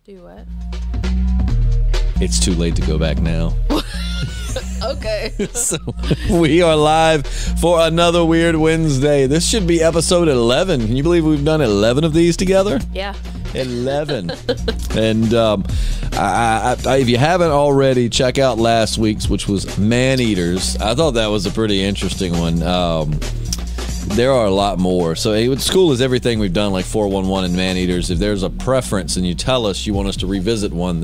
Do what? It's too late to go back now. Okay. So we are live for another Weird Wednesday. This should be episode 11. Can you believe we've done 11 of these together? Yeah. 11. And if you haven't already, check out last week's, which was man-eaters. I thought that was a pretty interesting one. There are a lot more. So school is everything we've done, like 411 and man-eaters. If there's a preference and you tell us you want us to revisit one,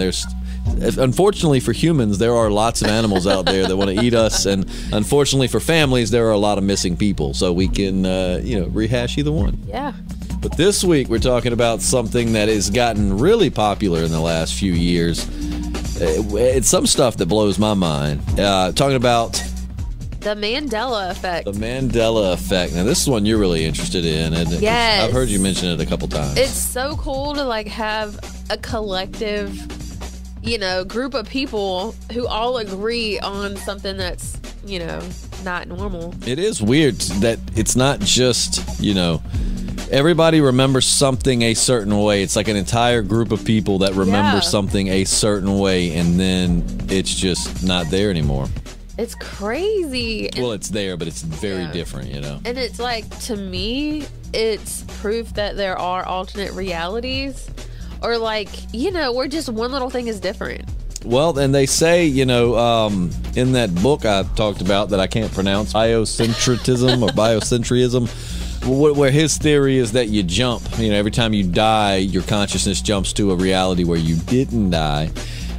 unfortunately for humans, there are lots of animals out there that want to eat us, and unfortunately for families, there are a lot of missing people. So we can, rehash either one. Yeah. But this week, we're talking about something that has gotten really popular in the last few years. It's some stuff that blows my mind. Talking about the Mandela Effect. The Mandela Effect. Now, this is one you're really interested in. And yes. I've heard you mention it a couple times. It's so cool to have a collective, group of people who all agree on something that's, not normal. It is weird that it's not just, everybody remembers something a certain way. It's like an entire group of people that remember something a certain way, and then it's just not there anymore. It's crazy. Well, it's there, but it's very different, And it's to me, it's proof that there are alternate realities. Or where just one little thing is different. Well, and they say, in that book I talked about that I can't pronounce, biocentrism or biocentrism, where his theory is that you jump, every time you die, your consciousness jumps to a reality where you didn't die.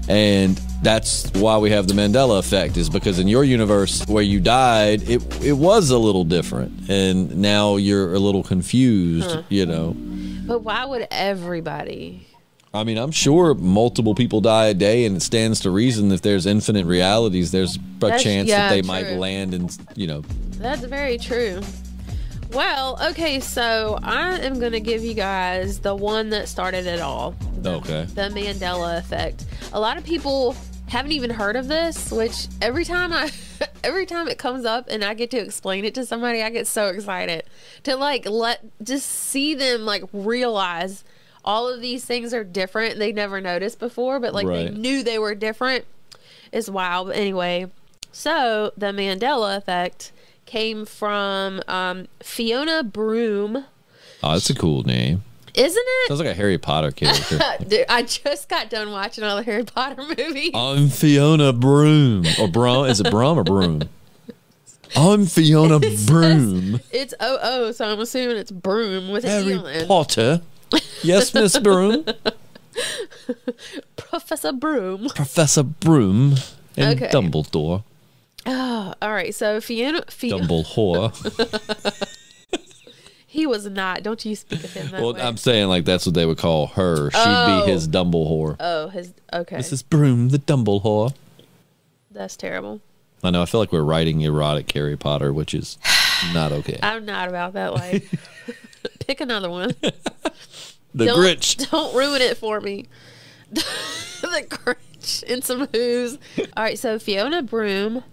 And that's why we have the Mandela Effect, is because in your universe where you died, it was a little different. And now you're a little confused, But why would everybody? I mean, I'm sure multiple people die a day, and it stands to reason if there's infinite realities, there's a chance that they might land in, That's very true. Well, okay, so I am going to give you guys the one that started it all. Okay. The Mandela Effect. A lot of people haven't even heard of this, which every time it comes up and I get to explain it to somebody, I get so excited to just see them realize all of these things are different. They never noticed before, but they knew they were different. It's wild. But anyway, so the Mandela Effect came from Fiona Broome. Oh, that's a cool name. Isn't it? Sounds like a Harry Potter character. Dude, I just got done watching all the Harry Potter movies. I'm Fiona Broome. Or is it Broome or Broome? I'm Fiona Broome. It's O-O, so I'm assuming it's Broome with Harry an E on it. Potter. Yes, Miss Broome. Professor Broome. Professor Broome and Dumbledore. Oh, all right. So Fiona. Dumbledore. He was not. Don't you speak of him that way. I'm saying that's what they would call her. She'd be his Dumbledore. Oh, okay. Mrs. Broome, the Dumbledore. That's terrible. I know. I feel like we're writing erotic Harry Potter, which is not okay. I'm not about that life. Pick another one. The Grinch. Don't ruin it for me. The Grinch and some Who's. All right, so Fiona Broome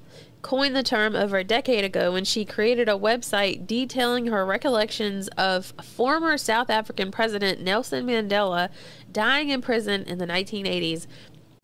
coined the term over a decade ago when she created a website detailing her recollections of former South African President Nelson Mandela dying in prison in the 1980s.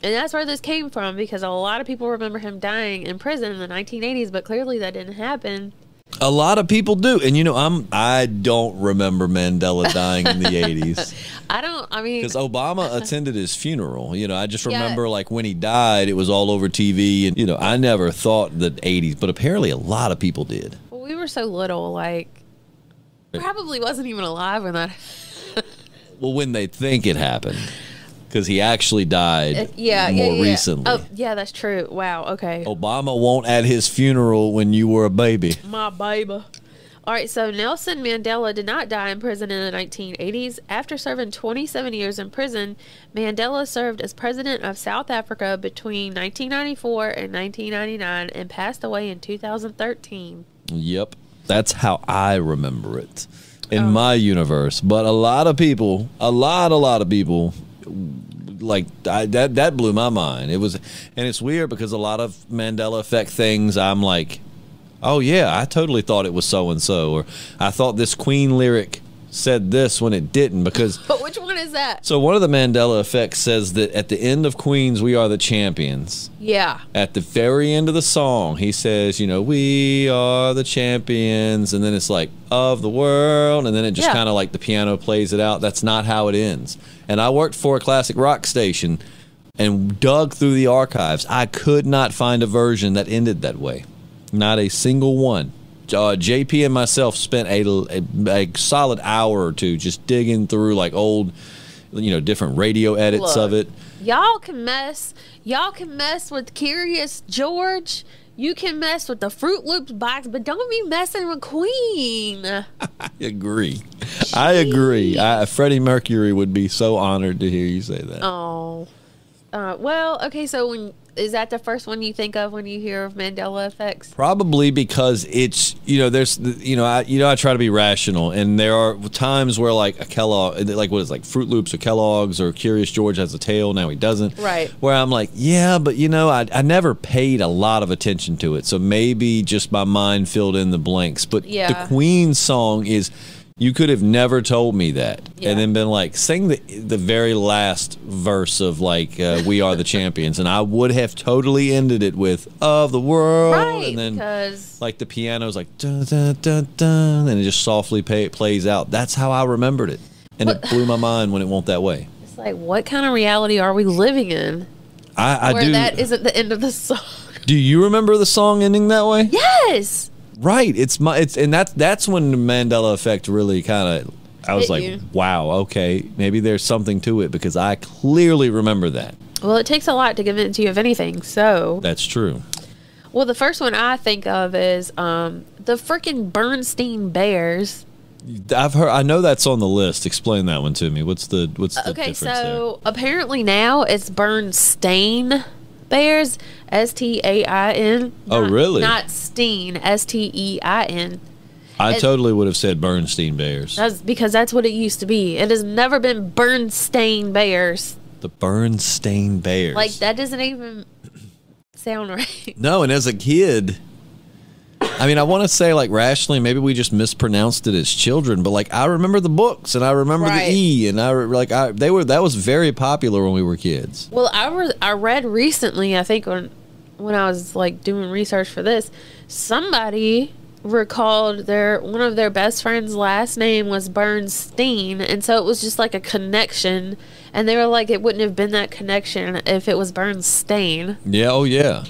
And that's where this came from, because a lot of people remember him dying in prison in the 1980s, but clearly that didn't happen. A lot of people do. And, I don't remember Mandela dying in the 80s. Because Obama attended his funeral. I just remember, when he died, it was all over TV. And, I never thought the 80s, but apparently a lot of people did. Well, we were so little, probably wasn't even alive when that Well, when they think it happened. Because he actually died more recently. Oh, yeah, that's true. Wow, okay. Obama won't at his funeral when you were a baby. My baby. All right, so Nelson Mandela did not die in prison in the 1980s. After serving 27 years in prison, Mandela served as president of South Africa between 1994 and 1999 and passed away in 2013. Yep. That's how I remember it in my universe. But a lot of people, a lot of people... that blew my mind. And it's weird because a lot of Mandela Effect things, I'm like, oh yeah, I totally thought it was so and so, or I thought this Queen lyric said this when it didn't, because But which one is that? so one of the Mandela Effects says that at the end of Queen's We Are the Champions, Yeah. at the very end of the song, he says, you know, we are the champions, and then it's like, of the world, and then it just Yeah. kind of like the piano plays it out. That's not how it ends. And I worked for a classic rock station and dug through the archives. I could not find a version that ended that way. Not a single one. JP and myself spent a solid hour or two just digging through like old, you know, different radio edits of it. Y'all can mess with Curious George. You can mess with the Fruit Loops box, but don't be messing with Queen. I agree. I agree. Freddie Mercury would be so honored to hear you say that. Oh. Well, okay, so is that the first one you think of when you hear of Mandela Effects? Probably because it's, you know, there's, you know, I try to be rational, and there are times where like a Kellogg, like what is it, like Fruit Loops or Kellogg's or Curious George has a tail, now he doesn't. Right. Where I'm like, yeah, but you know, I never paid a lot of attention to it, so maybe just my mind filled in the blanks. But Yeah. the Queen song is, you could have never told me that, Yeah. and then been like, sing the very last verse of like We Are the Champions, and I would have totally ended it with of the world, Right, and then because like the piano's like dun dun dun dun, and it just softly plays out. That's how I remembered it, and it blew my mind when it went that way. it's like, what kind of reality are we living in? I Where do. that isn't the end of the song. Do you remember the song ending that way? Yes. Right. And that's when the Mandela Effect really kind of, I was Hit like, you. wow, okay, maybe there's something to it, because I clearly remember that. Well, it takes a lot to convince you of anything, so. That's true. Well, the first one I think of is the freaking Bernstein Bears. I know that's on the list. Explain that one to me. What's the Okay, difference so apparently now it's Bernstein Bears, Stain. Oh, really? Not Steen, Stein. there? I totally would have said Bernstein Bears. That's because that's what it used to be. It has never been Bernstein Bears. The Bernstein Bears. Like, that doesn't even sound right. No, and as a kid, I mean, I want to say like rationally, maybe we just mispronounced it as children, but like I remember the books, and I remember Right. the E, and that was very popular when we were kids. Well, I read recently, I think when I was like doing research for this, somebody recalled one of their best friends' last name was Bernstein, and so it was just like a connection, and they were like, it wouldn't have been that connection if it was Bernstein. Yeah, oh yeah.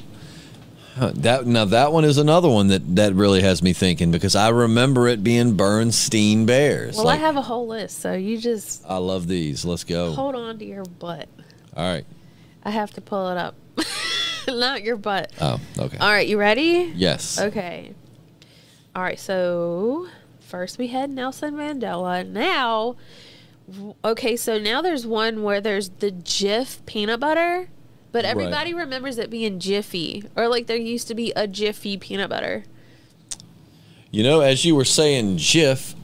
That one is another one that really has me thinking, because I remember it being Bernstein Bears. Well, I have a whole list, so you just I love these. Let's go. hold on to your butt. All right. I have to pull it up. Not your butt. Oh, okay. All right, you ready? Yes. Okay. All right, so first we had Nelson Mandela. Now, okay, so now there's one where there's the Jif peanut butter, but everybody remembers it being Jiffy, or like there used to be a Jiffy peanut butter. You know, as you were saying Jif,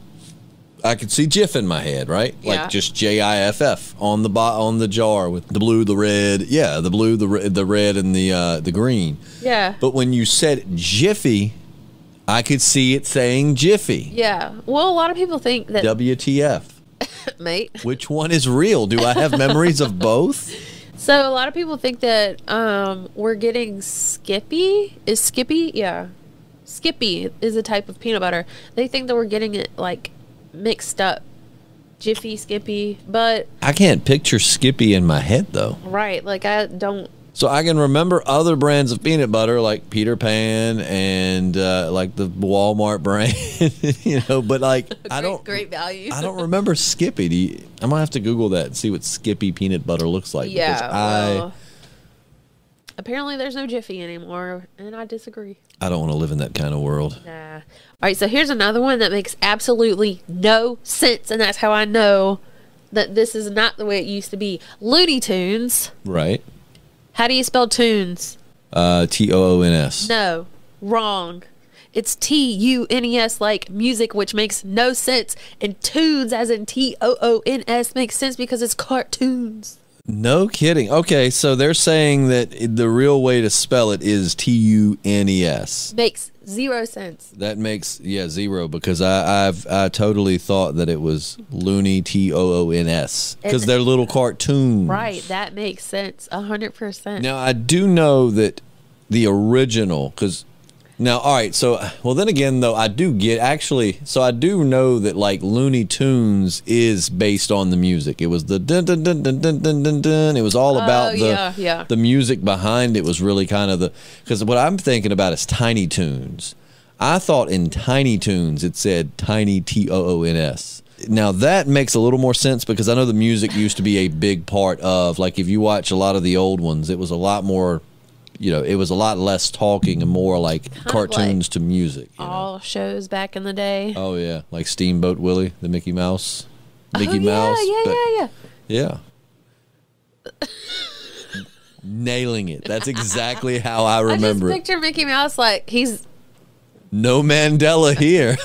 I could see Jif in my head, right? Yeah. Like just JIFF on the jar with the blue, the red. Yeah, the blue, the red, and the green. Yeah. But when you said Jiffy, I could see it saying Jiffy. Yeah. Well, a lot of people think that, WTF. mate. Which one is real? Do I have memories of both? So a lot of people think that we're getting Skippy. Is Skippy? Yeah. Skippy is a type of peanut butter. They think that we're getting it like mixed up. Jiffy, Skippy, but I can't picture Skippy in my head though. right, like I don't. So I can remember other brands of peanut butter like Peter Pan and like the Walmart brand, you know, but like I don't Great value. I don't remember Skippy. I'm gonna have to Google that and see what Skippy peanut butter looks like. Yeah. because Well, apparently there's no Jiffy anymore, and I disagree. I don't want to live in that kind of world. Nah. All right, so here's another one that makes absolutely no sense, and that's how I know that this is not the way it used to be. Looney Tunes. Right. How do you spell tunes? TOONS. No, wrong. It's TUNES, like music, which makes no sense, and tunes, as in TOONS, makes sense because it's cartoons. No kidding. Okay, so they're saying that the real way to spell it is Tunes. Makes 0 sense. That makes, yeah, 0, because I totally thought that it was Looney, Toons, because they're little cartoons. Right, that makes sense 100%. Now, I do know that the original, because now, all right, so, well, then again, though, I do know that, like, Looney Tunes is based on the music. It was the dun dun dun dun dun dun dun dun. It was all about the music behind it was really kind of because what I'm thinking about is Tiny Toons. I thought in Tiny Toons it said Tiny Toons. Now, that makes a little more sense because I know the music used to be a big part of, like, if you watch a lot of the old ones, it was a lot more, it was a lot less talking and more like cartoons to music. All shows back in the day. Oh, yeah. Like Steamboat Willie, the Mickey Mouse. Yeah. Nailing it. That's exactly how I remember I just picture Mickey Mouse like he's... No Mandela here.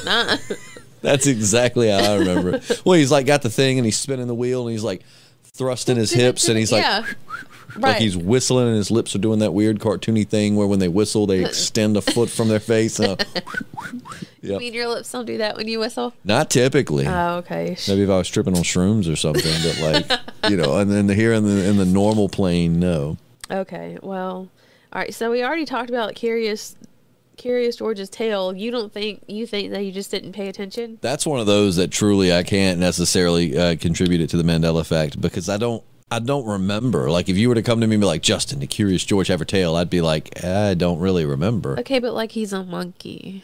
That's exactly how I remember it. Well, he's like got the thing and he's spinning the wheel and he's like thrusting his hips and he's like... Like he's whistling and his lips are doing that weird cartoony thing where when they whistle, they extend a foot from their face. You mean your lips don't do that when you whistle? Not typically. Oh, okay. Maybe if I was tripping on shrooms or something, but like, and then here in the normal plane, no. Okay, well, all right. So we already talked about Curious George's tale. You think that you just didn't pay attention? That's one of those that truly I can't necessarily contribute it to the Mandela Effect because I don't remember. Like, if you were to come to me and be like, Justin, did Curious George have a tail? I'd be like, I don't really remember. Okay, but like he's a monkey.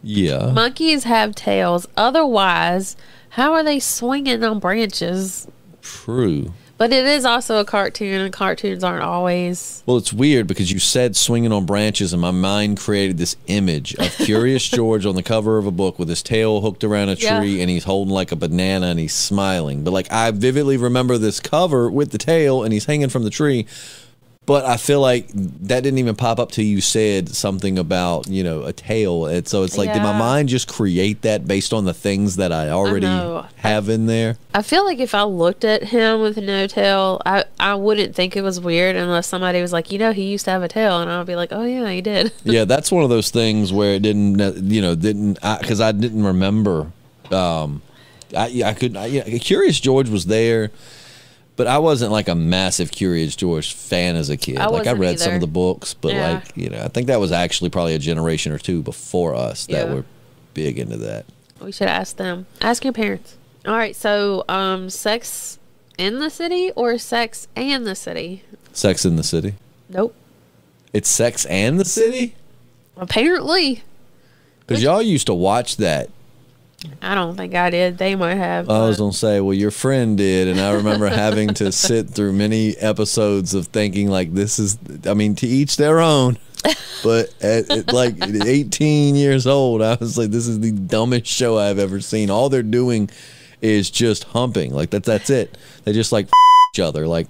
Yeah. Monkeys have tails. Otherwise, how are they swinging on branches? True. But it is also a cartoon, and cartoons aren't always... Well, it's weird because you said swinging on branches, and my mind created this image of Curious George on the cover of a book with his tail hooked around a tree, and he's holding like a banana, and he's smiling. But like I vividly remember this cover with the tail, and he's hanging from the tree. But I feel like that didn't even pop up till you said something about, a tail. And so it's like, did my mind just create that based on the things that I already have in there? I feel like if I looked at him with no tail, I wouldn't think it was weird unless somebody was like, he used to have a tail. And I'll be like, oh, yeah, he did. Yeah, that's one of those things where it didn't, because I didn't remember. Curious George was there. But I wasn't like a massive Curious George fan as a kid. I read some of the books, but I think that was actually probably a generation or two before us that were big into that. We should ask them. Ask your parents. All right, so Sex in the City or Sex and the City? Sex in the City. Nope. It's Sex and the City? Apparently. Because y'all used to watch that. I don't think I did. They might have. I was going to say, well, your friend did, and I remember having to sit through many episodes of thinking, like, to each their own. But at like 18 years old, I was like, this is the dumbest show I've ever seen. All they're doing is just humping. Like, that's it. They just, like, each other. Like,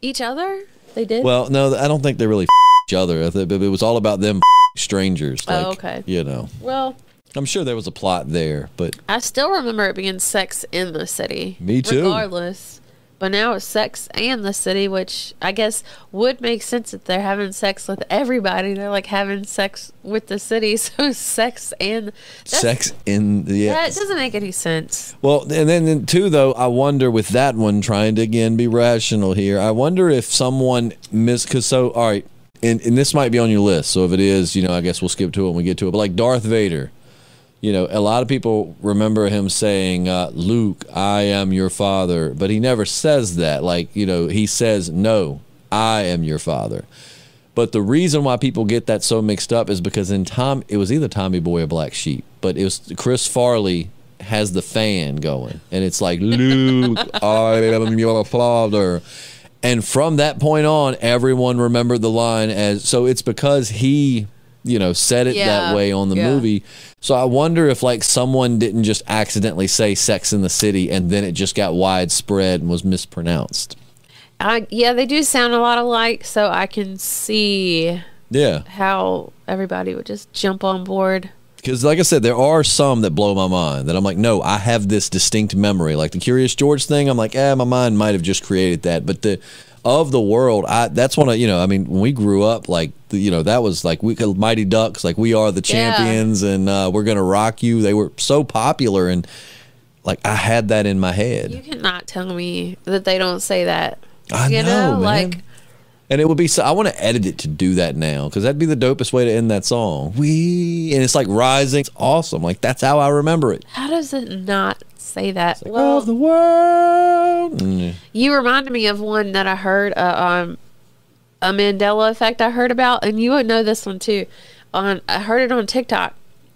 each other? They did? Well, no, I don't think they really each other. It was all about them strangers. Like, oh, okay. Well... I'm sure there was a plot there, but... I still remember it being Sex in the City. Me too. Regardless. But now it's Sex and the City, which I guess would make sense if they're having sex with everybody. They're like having sex with the city, so Sex and... Sex in... Yeah. That doesn't make any sense. Well, and then too, though, I wonder with that one, trying to, again, be rational here, I wonder if someone because all right, and this might be on your list, so if it is, I guess we'll skip to it when we get to it, but like Darth Vader... a lot of people remember him saying, Luke, I am your father. But he never says that. Like, he says, no, I am your father. But the reason why people get that so mixed up is because it was either Tommy Boy or Black Sheep. But it was Chris Farley has the fan going. And it's like, Luke, I am your father. And from that point on, everyone remembered the line as, so it's because he... said it that way on the movie. So I wonder if like someone didn't just accidentally say Sex in the City and then it just got widespread and was mispronounced. They do sound a lot alike, so I can see how everybody would just jump on board. Because like I said, there are some that blow my mind that I'm like, no, I have this distinct memory. Like the Curious George thing, I'm like, my mind might have just created that. But of the world, that's one of, you know, I mean, when we grew up, like, you know, that was like Mighty Ducks, like, we are the champions, and we're gonna rock you. They were so popular, and like I had that in my head. You cannot tell me that they don't say that. I know, man. Like, and it would be so, I want to edit it to do that now, because that'd be the dopest way to end that song. And it's like rising. It's awesome. Like, that's how I remember it. How does it not say that? Like, well, of the world. You reminded me of one that I heard, a Mandela Effect I heard about, and you would know this one too. I heard it on TikTok,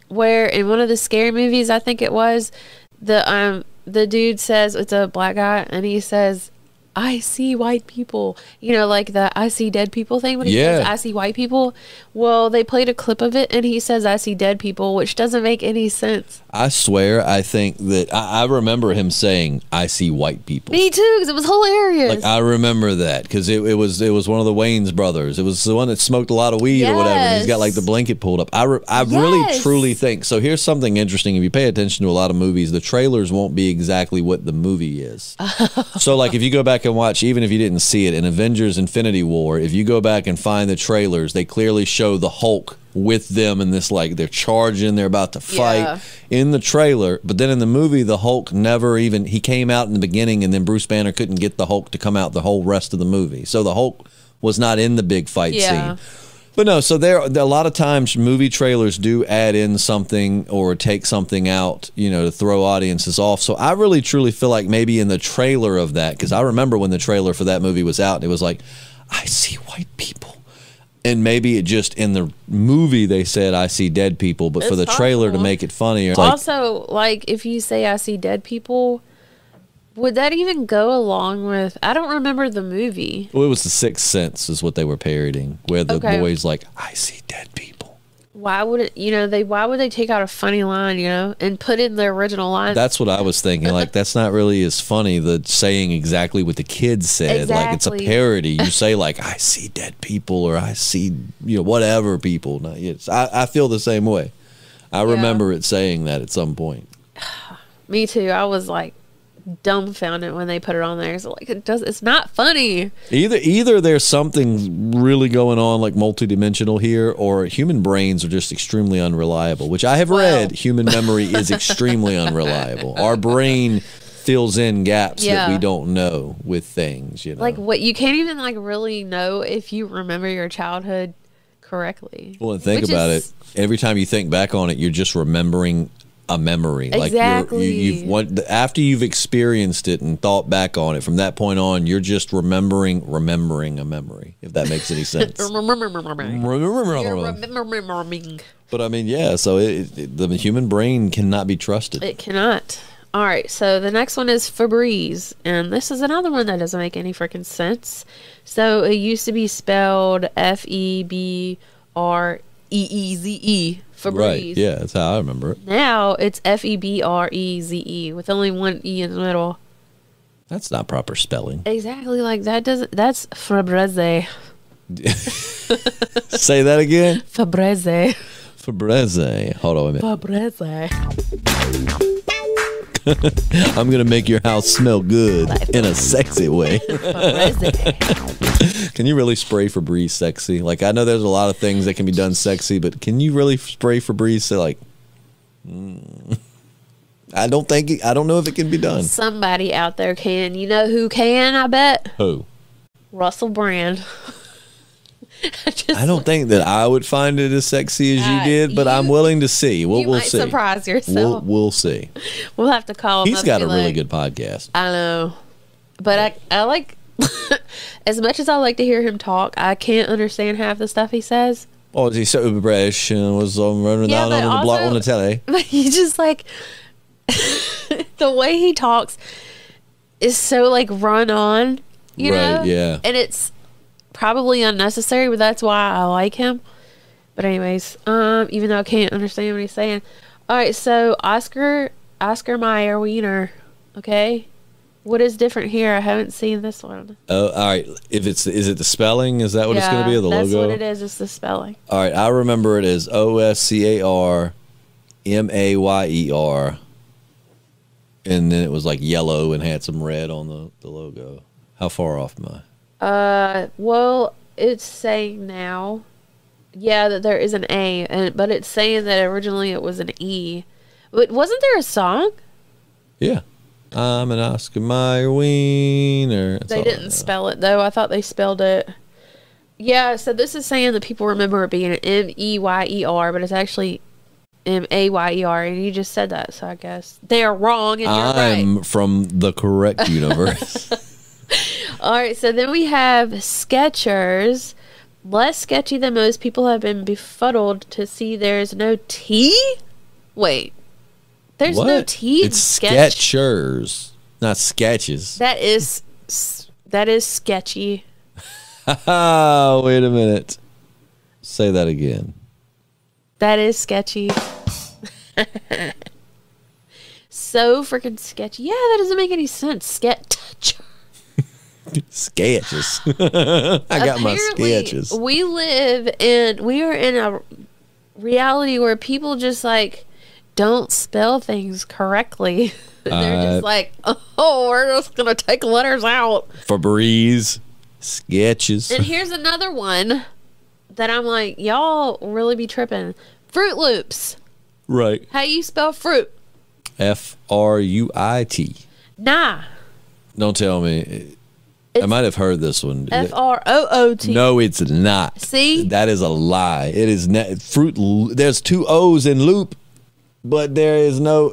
where in one of the scary movies, I think it was, the dude says, it's a black guy, and he says, I see white people, you know, like the I see dead people thing, when he says I see white people. Well, they played a clip of it and he says I see dead people, which doesn't make any sense. I swear, I think that I remember him saying I see white people. Me too, because it was hilarious. Like, I remember that, because it was one of the Wayans brothers. It was the one that smoked a lot of weed or whatever, and he's got like the blanket pulled up. I really truly think so. Here's something interesting. If you pay attention to a lot of movies, the trailers won't be exactly what the movie is. So like, if you go back and watch, even if you didn't see it, in Avengers Infinity War, if you go back and find the trailers, they clearly show the Hulk with them in this, like, they're charging, they're about to fight in the trailer. But then in the movie, the Hulk never even, he came out in the beginning, and then Bruce Banner couldn't get the Hulk to come out the whole rest of the movie. So the Hulk was not in the big fight scene. But no, so there a lot of times movie trailers do add in something or take something out, you know, to throw audiences off. So I really truly feel like maybe in the trailer of that, because I remember when the trailer for that movie was out, it was like, I see white people. And maybe it just, in the movie they said I see dead people, but for the trailer to make it funnier. Also, like, if you say I see dead people, would that even go along with, I don't remember the movie. Well, it was The Sixth Sense is what they were parodying, where the boy's like, I see dead people. Why would it, you know, why would they take out a funny line, you know, and put in the original line? That's what I was thinking. Like, that's not really as funny, the saying exactly what the kids said. Like, it's a parody. You say, like, I see dead people, or I see, you know, whatever people. No, I feel the same way. I remember it saying that at some point. Me too. I was like dumbfounded when they put it on there. So like, it's not funny. Either there's something really going on, like multidimensional here, or human brains are just extremely unreliable, which I have read human memory is extremely unreliable. Our brain fills in gaps that we don't know with things, you know. Like, what, you can't even like really know if you remember your childhood correctly. Well, and think about it. Every time you think back on it, you're just remembering a memory. Exactly. Like, after you've experienced it and thought back on it, from that point on, you're just remembering a memory, if that makes any sense. But I mean, yeah, so the human brain cannot be trusted. It cannot. All right, so the next one is Febreze, and this is another one that doesn't make any freaking sense. So it used to be spelled Febreze, Febreze. Right, yeah, that's how I remember it. Now it's Febreze with only one E in the middle. That's not proper spelling. Exactly, like that's Febreze. Say that again? Febreze. Febreze. Hold on a minute. Febreze. I'm gonna make your house smell good in a sexy way. Can you really spray Febreze sexy? Like, I know there's a lot of things that can be done sexy, but can you really spray Febreze so, like, I don't know if it can be done. Somebody out there can. You know who can, I bet? Who? Russell Brand. I don't think that I would find it as sexy as you did, but I'm willing to see. We'll see. Surprise yourself. We'll see. We'll have to call him. He's got a really good podcast. I know, but I like as much as I like to hear him talk, I can't understand half the stuff he says. Oh, is he so fresh and was running down on the block on the telly? But he just like the way he talks is so like run on, you know? Yeah, and it's probably unnecessary, but that's why I like him. But anyways, even though I can't understand what he's saying. All right, so Oscar Mayer Wiener. Okay, what is different here? I haven't seen this one. Oh, all right. Is it the spelling? Is that what it's going to be? Or the that's logo? What it is. It's the spelling. All right, I remember it as OSCAR MAYER, and then it was like yellow and had some red on the logo. How far off am I? Well, it's saying now, yeah, that there is an A, but it's saying that originally it was an E. But wasn't there a song? Yeah. I'm an Oscar Mayer wiener. They didn't spell it, though. I thought they spelled it. Yeah, so this is saying that people remember it being M-E-Y-E-R, but it's actually M-A-Y-E-R, and you just said that, so I guess they're wrong, and you're right. I'm from the correct universe. All right, so then we have Skechers. Less sketchy than most, people have been befuddled to see there's no T? Wait. There's no T in It's Skechers, not sketches. That is sketchy. Wait a minute. Say that again. That is sketchy. So freaking sketchy. Yeah, that doesn't make any sense. Sketch. Sketches. I got my sketches. We are in a reality where people just like don't spell things correctly. They're just like, oh, we're just gonna take letters out. Febreze, sketches. And here's another one that I'm like, y'all really be tripping. Fruit Loops. Right. How you spell fruit? F-R-U-I-T. Nah. Don't tell me. I might have heard this one. F-R-O-O-T. No, it's not. See? That is a lie. It is fruit. There's 2 O's in loop, but there is no.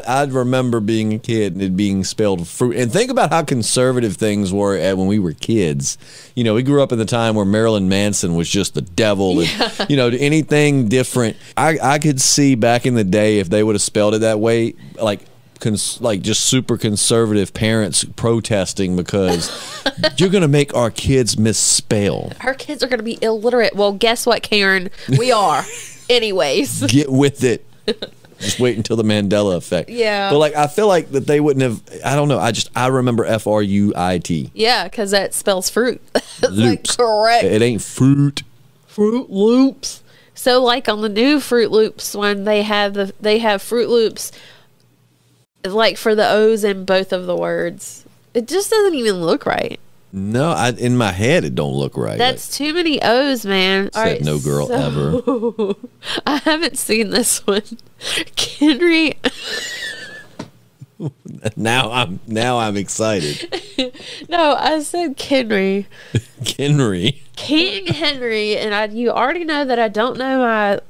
I'd remember being a kid and it being spelled fruit. And think about how conservative things were when we were kids. You know, we grew up in the time where Marilyn Manson was just the devil. Yeah. And, you know, anything different. I could see back in the day if they would have spelled it that way, like just super conservative parents protesting because you're going to make our kids misspell. Our kids are going to be illiterate. Well, guess what, Karen? We are. Anyways. Get with it. Just wait until the Mandela Effect. Yeah. But like, I feel like that they wouldn't have, I don't know. I remember F-R-U-I-T. Yeah, because that spells fruit. That's Loops. like correct. It ain't fruit. Fruit Loops. So like on the new Fruit Loops one, they have Fruit Loops like for the O's in both of the words. It just doesn't even look right. No, in my head it don't look right. That's too many O's, man. Said no girl ever. I haven't seen this one. Henry. Now I'm excited. No, I said Henry. Henry. King Henry, and you already know that I don't know my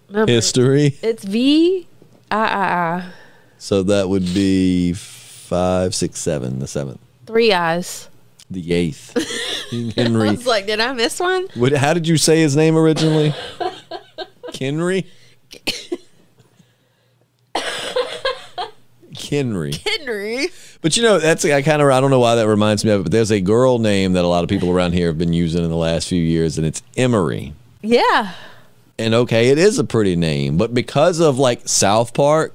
number. History. It's V I. So that would be 5, 6, 7, the 7th. 3 I's. The 8th. Henry. I was like, did I miss one? How did you say his name originally? Henry? Henry. But you know, I don't know why that reminds me of it, but there's a girl name that a lot of people around here have been using in the last few years, and it's Emery. Yeah. And okay, it is a pretty name, but because of like South Park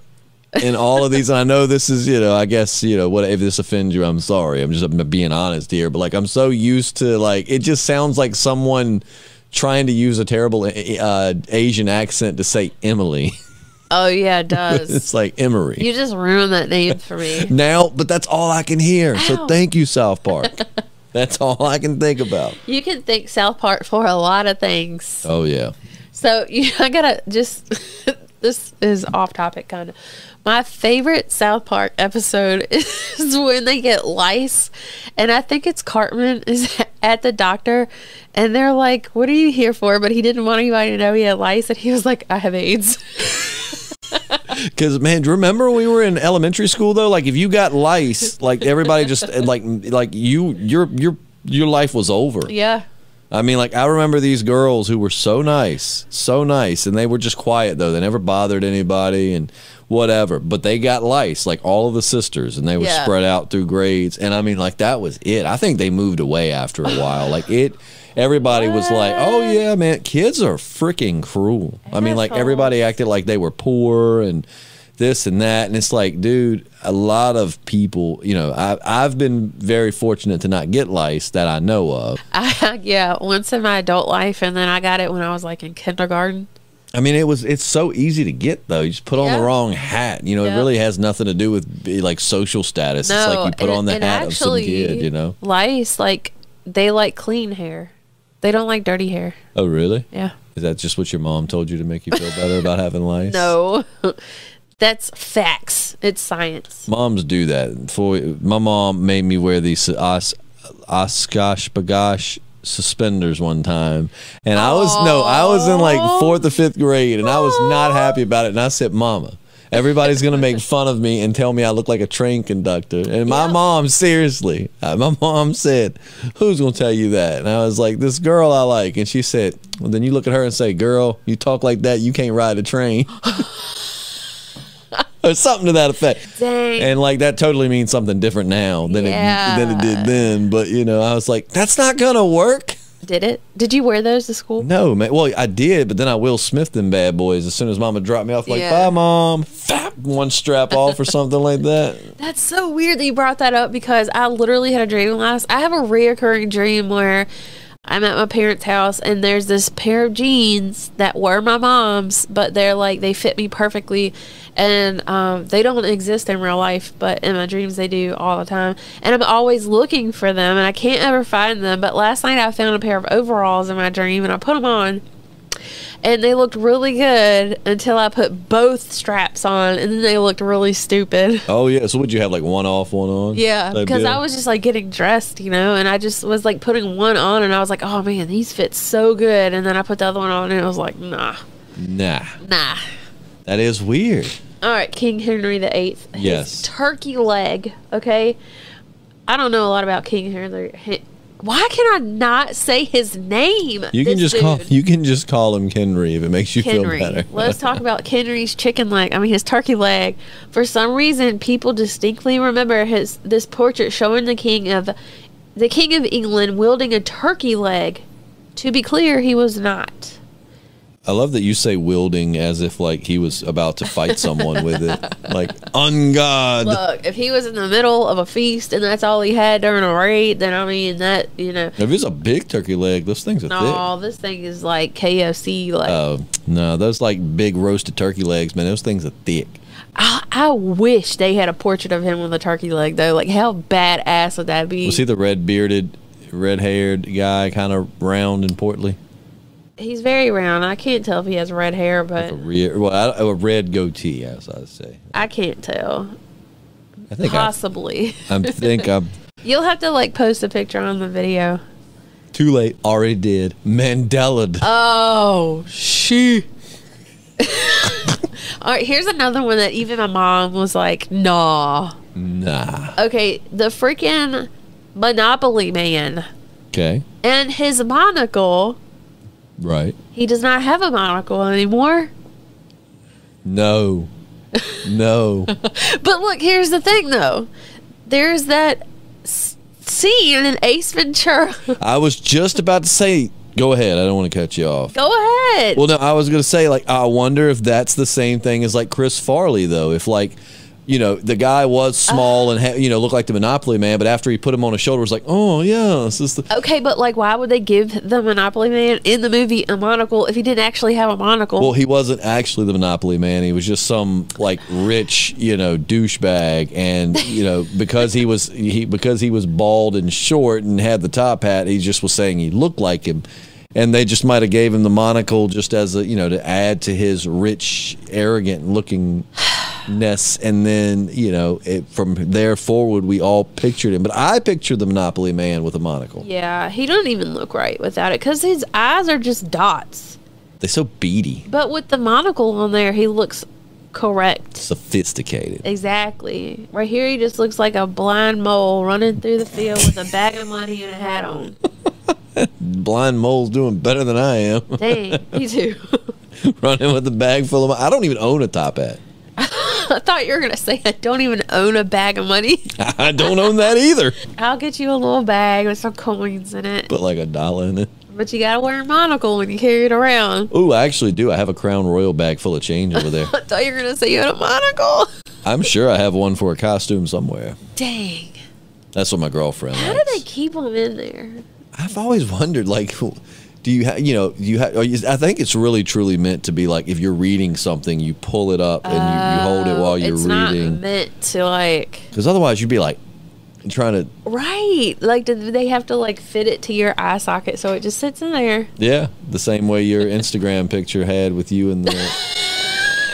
and all of these, and I know this is, I guess, what if this offends you, I'm sorry. I'm just being honest here, but like I'm so used to like, it just sounds like someone trying to use a terrible Asian accent to say Emily. Oh yeah, it does. It's like Emery. You just ruined that name for me. Now, but that's all I can hear. Ow. So thank you, South Park. That's all I can think about. You can thank South Park for a lot of things. Oh yeah. So I gotta just, this is off topic kind of. My favorite South Park episode is when they get lice, and I think it's Cartman is at the doctor, and they're like, "What are you here for?" But he didn't want anybody to know he had lice, and he was like, "I have AIDS." Because man, do you remember when we were in elementary school though? Like if you got lice, like everybody just like your life was over. Yeah. I mean, like I remember these girls who were so nice, and they were just quiet though. They never bothered anybody and whatever. But they got lice, like all of the sisters, and they were spread out through grades. And I mean, like that was it. I think they moved away after a while. Like everybody was like, "Oh yeah, man, kids are freaking cruel." I mean, like everybody acted like they were poor and this and that, and it's like, dude, a lot of people, I've been very fortunate to not get lice that I know of. Once in my adult life, and then I got it when I was like in kindergarten. I mean, it's so easy to get though. You just put on the wrong hat. It really has nothing to do with like social status. No, it's like you put on the hat of some kid. Lice, like they like clean hair. They don't like dirty hair. Oh, really? Yeah. Is that just what your mom told you to make you feel better about having lice? No. That's facts. It's science. Moms do that. My mom made me wear these Oshkosh Bagosh suspenders one time, and I was in like 4th or 5th grade, and I was not happy about it. And I said, "Mama, everybody's gonna make fun of me and tell me I look like a train conductor." And my mom, seriously, my mom said, "Who's gonna tell you that?" And I was like, "This girl I like." And she said, "Well, then you look at her and say, girl, you talk like that, you can't ride a train." Or something to that effect. Dang. And like that totally means something different now than it did then. But you know, I was like, that's not gonna work. Did it? Did you wear those to school? No, man. Well, I did, but then I Will Smith them bad boys as soon as Mama dropped me off. Like, bye, Mom. Fap, one strap off or something like that. That's so weird that you brought that up, because I literally had a dream I have a reoccurring dream where I'm at my parents' house and there's this pair of jeans that were my mom's, but they're like, they fit me perfectly, and they don't exist in real life, but in my dreams they do all the time, and I'm always looking for them and I can't ever find them. But last night I found a pair of overalls in my dream and I put them on, and they looked really good until I put both straps on, and then they looked really stupid. Oh, yeah. So would you have like one off, one on? Yeah, because I was just like getting dressed, you know, and I just was like putting one on, and I was like, oh man, these fit so good. And then I put the other one on, and I was like, nah. That is weird. All right, King Henry VIII. Yes. Turkey leg, okay? I don't know a lot about King Henry. Why can I not say his name? You can just call him Kenry if it makes you feel better. Let's talk about Kenry's chicken leg. I mean, his turkey leg. For some reason, people distinctly remember this portrait showing the King of England wielding a turkey leg. To be clear, he was not. I love that you say wielding as if like he was about to fight someone with it. Like, on God. Look, if he was in the middle of a feast and that's all he had during a raid, then I mean that, you know. If it's a big turkey leg, those things are thick. No, this thing is like KFC. Like, oh, no, those like big roasted turkey legs, man, those things are thick. I wish they had a portrait of him with a turkey leg, though. Like, how badass would that be? Was he the red-bearded, red-haired guy, kind of round and portly? He's very round. I can't tell if he has red hair, but a red goatee, as I say. I can't tell. I think possibly. I'm You'll have to like post a picture on the video. Too late. Already did. Mandela. Oh, she. All right, here's another one that even my mom was like, nah. Okay, the freaking Monopoly Man. Okay. And his monocle. Right. He does not have a monocle anymore. No. But look, here's the thing, though. There's that scene in Ace Ventura. I was just about to say, go ahead. I don't want to cut you off. Go ahead. Well, no, I was going to say, like, I wonder if that's the same thing as, like, Chris Farley, though. If, like, you know, the guy was small and, you know, looked like the Monopoly Man, but after he put him on his shoulder, was like, oh, yeah. This is the okay, but, like, why would they give the Monopoly Man in the movie a monocle if he didn't actually have a monocle? Well, he wasn't actually the Monopoly Man. He was just some, like, rich, you know, douchebag. And, you know, because he was bald and short and had the top hat, he just was saying he looked like him. And they just might have gave him the monocle just as a, you know, to add to his rich, arrogant lookingness. And then, you know, from there forward, we all pictured him. But I pictured the Monopoly Man with a monocle. Yeah, he don't even look right without it because his eyes are just dots. They're so beady. But with the monocle on there, he looks correct. Sophisticated. Exactly. Right here, he just looks like a blind mole running through the field with a bag of money and a hat on. Blind mole's doing better than I am. Dang, me too. Running with a bag full of money. I don't even own a top hat. I thought you were going to say I don't even own a bag of money. I don't own that either. I'll get you a little bag with some coins in it. Put like $1 in it. But you got to wear a monocle when you carry it around. Oh, I actually do. I have a Crown Royal bag full of change over there. I thought you were going to say you had a monocle. I'm sure I have one for a costume somewhere. Dang. That's what my girlfriend likes. How do they keep them in there? I've always wondered, like, do you have, you know, I think it's really truly meant to be like if you're reading something, you pull it up and you hold it while you're reading. It's not meant to, like. Because otherwise you'd be like, I'm trying to. Right. Like, do they have to, like, fit it to your eye socket so it just sits in there? Yeah, the same way your Instagram picture had with you and the.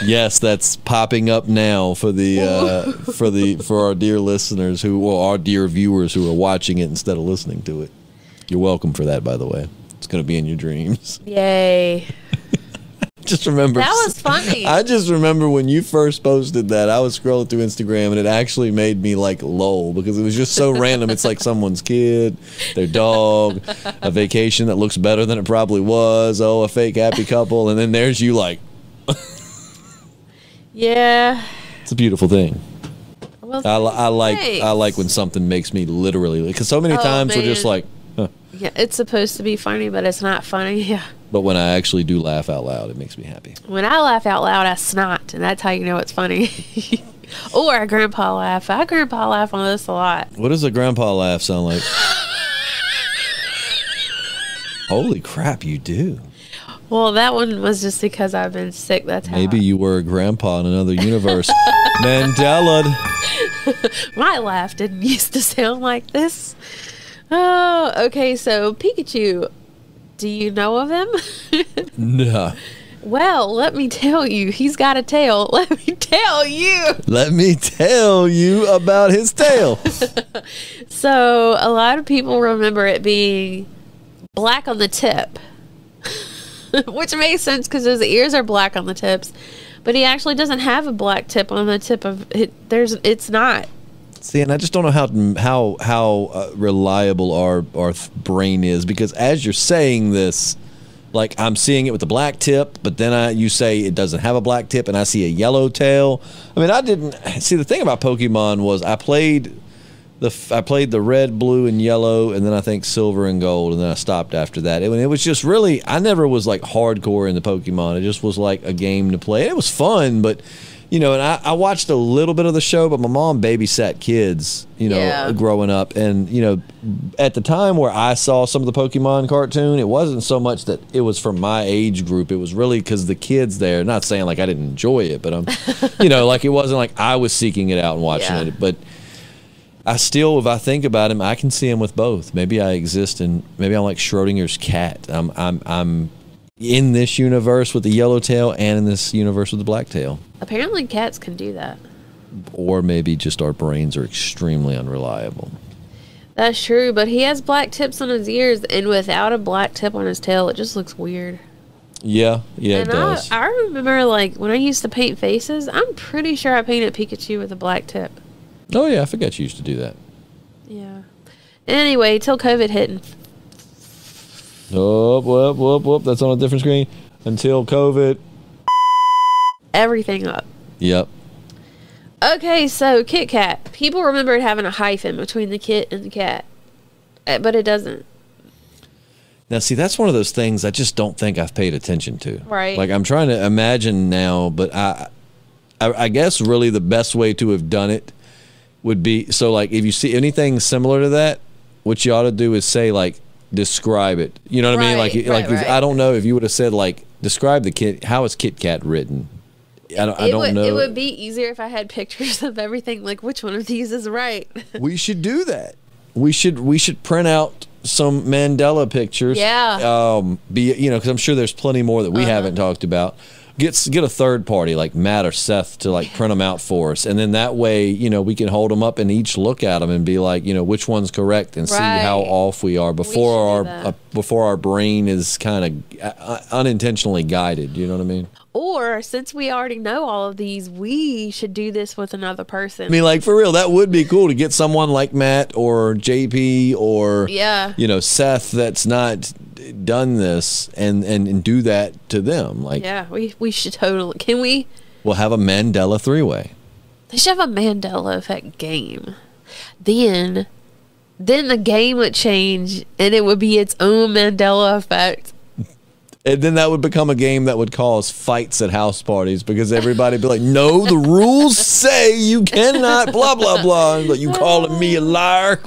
Yes, that's popping up now for for our dear listeners our dear viewers who are watching it instead of listening to it. You're welcome for that, by the way. It's going to be in your dreams. Yay. Just remember that was funny. I just remember when you first posted that, I was scrolling through Instagram and it actually made me like lol, because it was just so random. It's like someone's kid, their dog, a vacation that looks better than it probably was, a fake happy couple, and then there's you like yeah, it's a beautiful thing. Well, I like when something makes me literally, because so many times we're just like yeah, it's supposed to be funny, but it's not funny. Yeah. But when I actually do laugh out loud, it makes me happy. When I laugh out loud, I snot, and that's how you know it's funny. Or a grandpa laugh. I grandpa laugh on this a lot. What does a grandpa laugh sound like? Holy crap, you do. Well, that one was just because I've been sick. That's how. Maybe you were a grandpa in another universe. Mandela. My laugh didn't used to sound like this. Oh, okay. So Pikachu, do you know of him? No. Well, let me tell you, he's got a tail. Let me tell you. Let me tell you about his tail. So a lot of people remember it being black on the tip. Which makes sense because his ears are black on the tips, but he actually doesn't have a black tip on the tip of it. It's not. See, and I just don't know how reliable our brain is, because as you're saying this, like I'm seeing it with the black tip, but then you say it doesn't have a black tip, and I see a yellow tail. I mean, I didn't see, the thing about Pokemon was I played the red, blue, and yellow, and then I think silver and gold, and then I stopped after that. It was just really, I never was like hardcore into Pokemon. It just was like a game to play. And it was fun, but and I watched a little bit of the show, but my mom babysat kids, growing up, and at the time where I saw some of the Pokemon cartoon, it wasn't so much that it was from my age group. It was really because the kids there. Not saying like I didn't enjoy it, but like it wasn't like I was seeking it out and watching it, but. I still, if I think about him, I can see him with both. Maybe I exist in, maybe I'm like Schrodinger's cat. I'm in this universe with the yellow tail and in this universe with the black tail. Apparently cats can do that. Or maybe just our brains are extremely unreliable. That's true, but he has black tips on his ears, and without a black tip on his tail, it just looks weird. Yeah, it does. I remember, like, when I used to paint faces, I'm pretty sure I painted Pikachu with a black tip. Oh, yeah, I forgot you used to do that. Yeah. Anyway, till COVID hit. Whoop, that's on a different screen. Until COVID. Everything up. Yep. Okay, so Kit Kat. People remember it having a hyphen between the kit and the cat. But it doesn't. Now, see, that's one of those things I just don't think I've paid attention to. Right. Like, I'm trying to imagine now, but I guess really the best way to have done it would be, so like if you see anything similar to that, what you ought to do is say like describe it. You know what I mean? Like right. I don't know if you would have said like describe the kit. How is Kit Kat written? I don't know. It would be easier if I had pictures of everything. Like which one of these is right? We should do that. We should print out some Mandela pictures. Yeah. Because I'm sure there's plenty more that we haven't talked about. Get a third party like Matt or Seth to like print them out for us, and then that way we can hold them up and each look at them and be like which one's correct and see how off we are before our brain is kind of unintentionally guided. You know what I mean? Or since we already know all of these, we should do this with another person. I mean, like for real, that would be cool to get someone like Matt or JP or Seth that's not done this and do that to them. Like, yeah, we should totally. Can we? We'll have a Mandela three-way. They should have a Mandela Effect game. Then the game would change and it would be its own Mandela Effect. And then that would become a game that would cause fights at house parties because everybody would be like, no, the rules say you cannot blah, blah, blah. But you calling me a liar?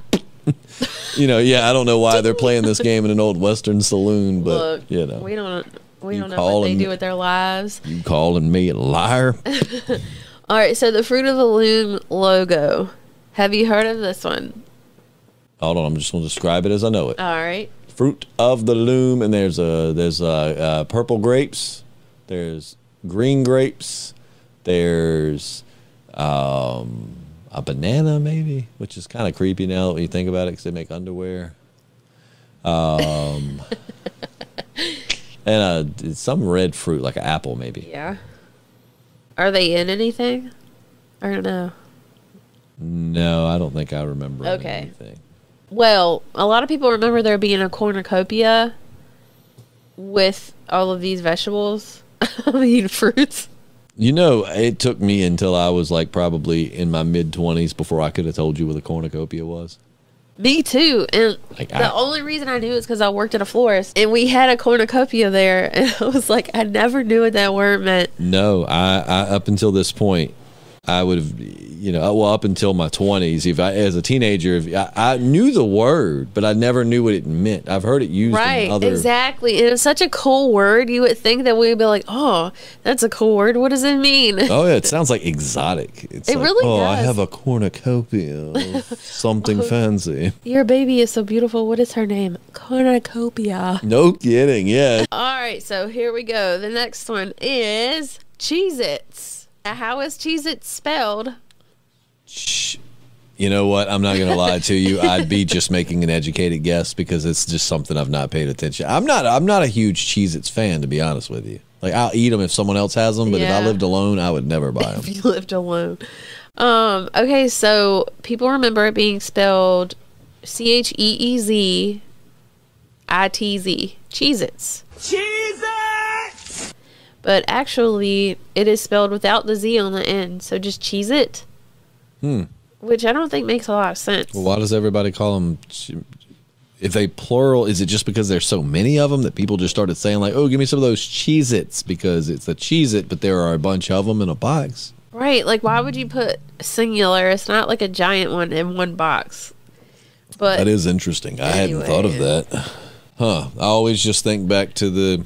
I don't know why they're playing this game in an old Western saloon, but, look, we don't know what they do with their lives. You calling me a liar? All right, so the Fruit of the Loom logo. Have you heard of this one? Hold on, I'm just going to describe it as I know it. All right. Fruit of the loom, and there's purple grapes, there's green grapes, there's a banana maybe, which is kind of creepy now when you think about it because they make underwear. And some red fruit like an apple maybe. Yeah. Are they in anything? I don't know. No, I don't think I remember anything. Well, a lot of people remember there being a cornucopia with all of these vegetables. I mean, fruits. You know, it took me until I was like probably in my mid-20s before I could have told you what a cornucopia was. Me too. And Like, the only reason I knew is because I worked at a florist and we had a cornucopia there. And I was like, I never knew what that word meant. No, I up until this point, I would have, up until my 20s, as a teenager, I knew the word, but I never knew what it meant. I've heard it used in other... Exactly. And it's such a cool word. You would think that we'd be like, oh, that's a cool word. What does it mean? Oh, yeah, it sounds like exotic. It really does. I have a cornucopia of something fancy. Your baby is so beautiful. What is her name? Cornucopia. No kidding, yeah. All right, so here we go. The next one is Cheez-Its. How is Cheez-It spelled? You know what? I'm not going to lie to you. I'd be just making an educated guess because it's just something I've not paid attention. I'm not a huge Cheez-Its fan, to be honest with you. Like, I'll eat them if someone else has them, but if I lived alone, I would never buy them. If you lived alone. Okay, so people remember it being spelled Cheezitz. Cheez-Its. Cheez-Its! But actually, it is spelled without the Z on the end, so just Cheez-It. Which I don't think makes a lot of sense. Well, why does everybody call them... If they plural, is it just because there's so many of them that people just started saying, like, oh, give me some of those Cheez-Its, because it's a Cheez-It, but there are a bunch of them in a box? Right, like, why would you put singular? It's not like a giant one in one box. But that is interesting. I hadn't thought of that. Huh. I always just think back to the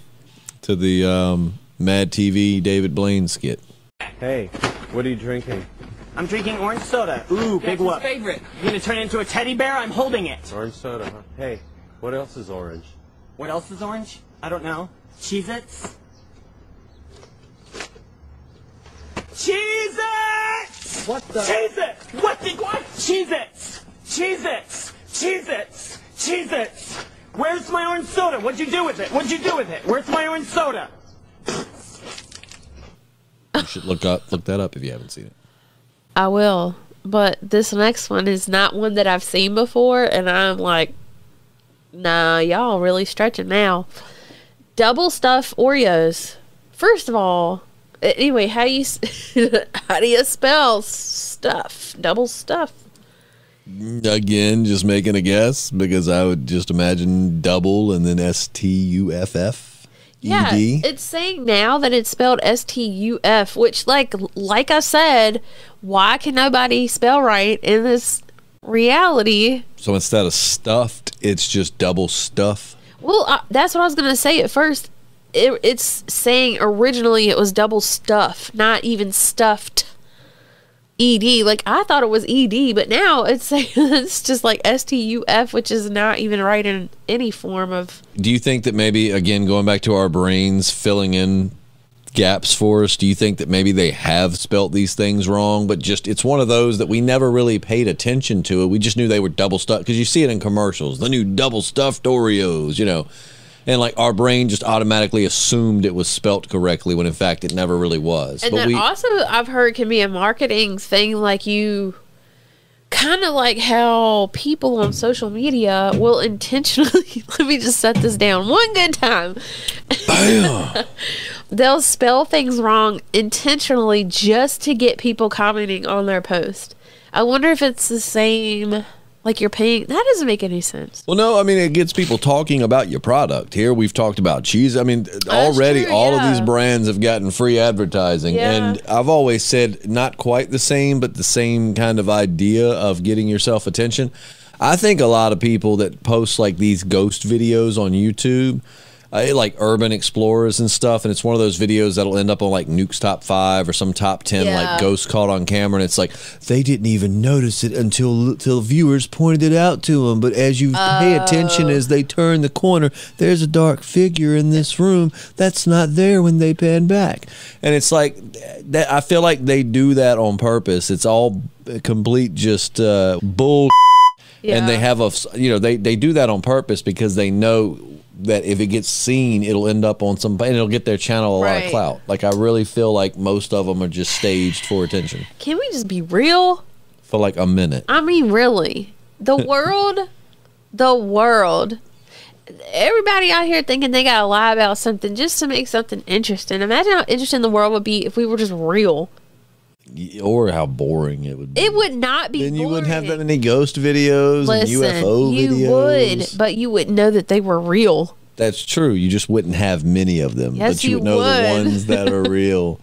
Mad TV David Blaine skit. Hey, what are you drinking? I'm drinking orange soda. Ooh, big whoop. Favorite. You gonna turn it into a teddy bear? I'm holding it. Orange soda, huh? Hey, what else is orange? What else is orange? I don't know. Cheez-Its? Cheez-Its! What the? Cheez-Its! What? Cheez-Its! Cheez-Its! Cheez-Its! Cheez-Its! Where's my orange soda? What'd you do with it? What'd you do with it? Where's my orange soda? You should look that up if you haven't seen it. I will. But this next one is not one that I've seen before, and I'm like, nah, y'all really stretching now. Double stuffed Oreos. First of all, anyway, how do you spell stuff? Double stuff. Again, just making a guess because I would just imagine double and then STUFF. Yeah, it's saying now that it's spelled STUF, which, like I said, why can nobody spell right in this reality? So instead of stuffed, it's just double stuff? Well, that's what I was going to say at first. It's saying originally it was double stuff, not even stuffed. ED, like I thought it was ED, but now it's just like STUF, which is not even right in any form of. Do you think that maybe, again, going back to our brains filling in gaps for us, do you think that maybe they have spelt these things wrong, but just it's one of those that we never really paid attention to it? We just knew they were double stuffed because you see it in commercials, the new double stuffed Oreos, and like our brain just automatically assumed it was spelt correctly when in fact it never really was. And that also I've heard can be a marketing thing, like you kind of like how people on social media will intentionally let me just set this down one good time. Bam. They'll spell things wrong intentionally just to get people commenting on their post. I wonder if it's the same. Like you're paying, that doesn't make any sense. Well, no, I mean, it gets people talking about your product. Here we've talked about cheese. I mean, already all of these brands have gotten free advertising. Yeah. And I've always said not quite the same, but the same kind of idea of getting yourself attention. I think a lot of people that post like these ghost videos on YouTube, like urban explorers and stuff, and it's one of those videos that'll end up on like Nuke's Top 5 or some top 10 like ghost caught on camera, and it's like they didn't even notice it until viewers pointed it out to them. But as you pay attention as they turn the corner, there's a dark figure in this room that's not there when they pan back. And it's like that. I feel like they do that on purpose. It's all complete just bull. Yeah. And they have they do that on purpose because they know that if it gets seen, it'll end up on somebody and it'll get their channel a lot of clout. Like, I really feel like most of them are just staged for attention. Can we just be real? For like a minute. I mean, really. The world, everybody out here thinking they gotta lie about something just to make something interesting. Imagine how interesting the world would be if we were just real. Or how boring it would be. It would not be. Then you wouldn't have that many ghost videos and UFO videos. You would, but you wouldn't know that they were real. That's true. You just wouldn't have many of them. Yes, but you would know the ones that are real.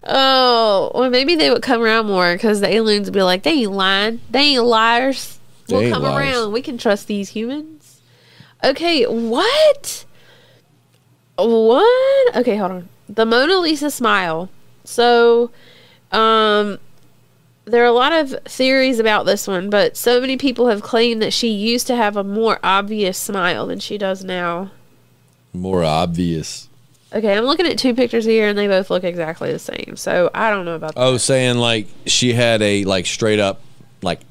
Oh, well, maybe they would come around more because the aliens would be like, they ain't lying. They ain't liars. We'll come around. We can trust these humans. Okay, what? What? Okay, hold on. The Mona Lisa smile. So... there are a lot of theories about this one, but so many people have claimed that she used to have a more obvious smile than she does now. More obvious. Okay, I'm looking at two pictures here, and they both look exactly the same. So I don't know about that. Oh, saying like she had a like straight up like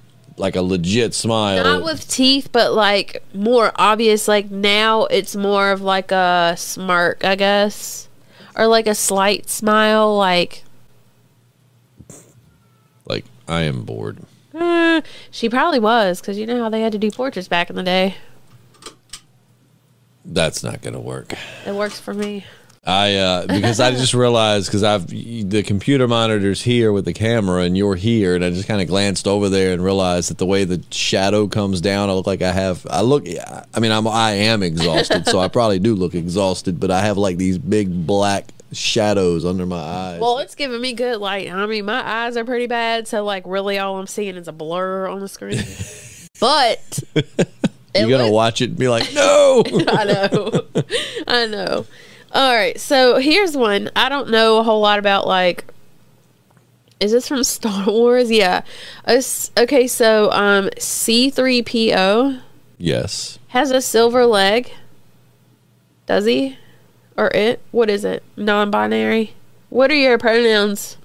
a legit smile. Not with teeth, but like more obvious. Like now it's more of like a smirk, I guess, or like a slight smile, like. Like, I am bored. She probably was, because you know how they had to do portraits back in the day. That's not going to work. It works for me. Because I just realized, because the computer monitor's here with the camera, and you're here, and I just kind of glanced over there and realized that the way the shadow comes down, I look like I am exhausted, so I probably do look exhausted, but I have like these big black shadows under my eyes. Well, it's giving me good light. I mean, my eyes are pretty bad, so like really all I'm seeing is a blur on the screen. But you're gonna watch it and be like, no. I know. All right, so here's one. I don't know a whole lot about, like, is this from Star Wars? Yeah. Okay, so C-3PO. Yes. Has a silver leg. Does he? Or it? What is it? Non-binary? What are your pronouns?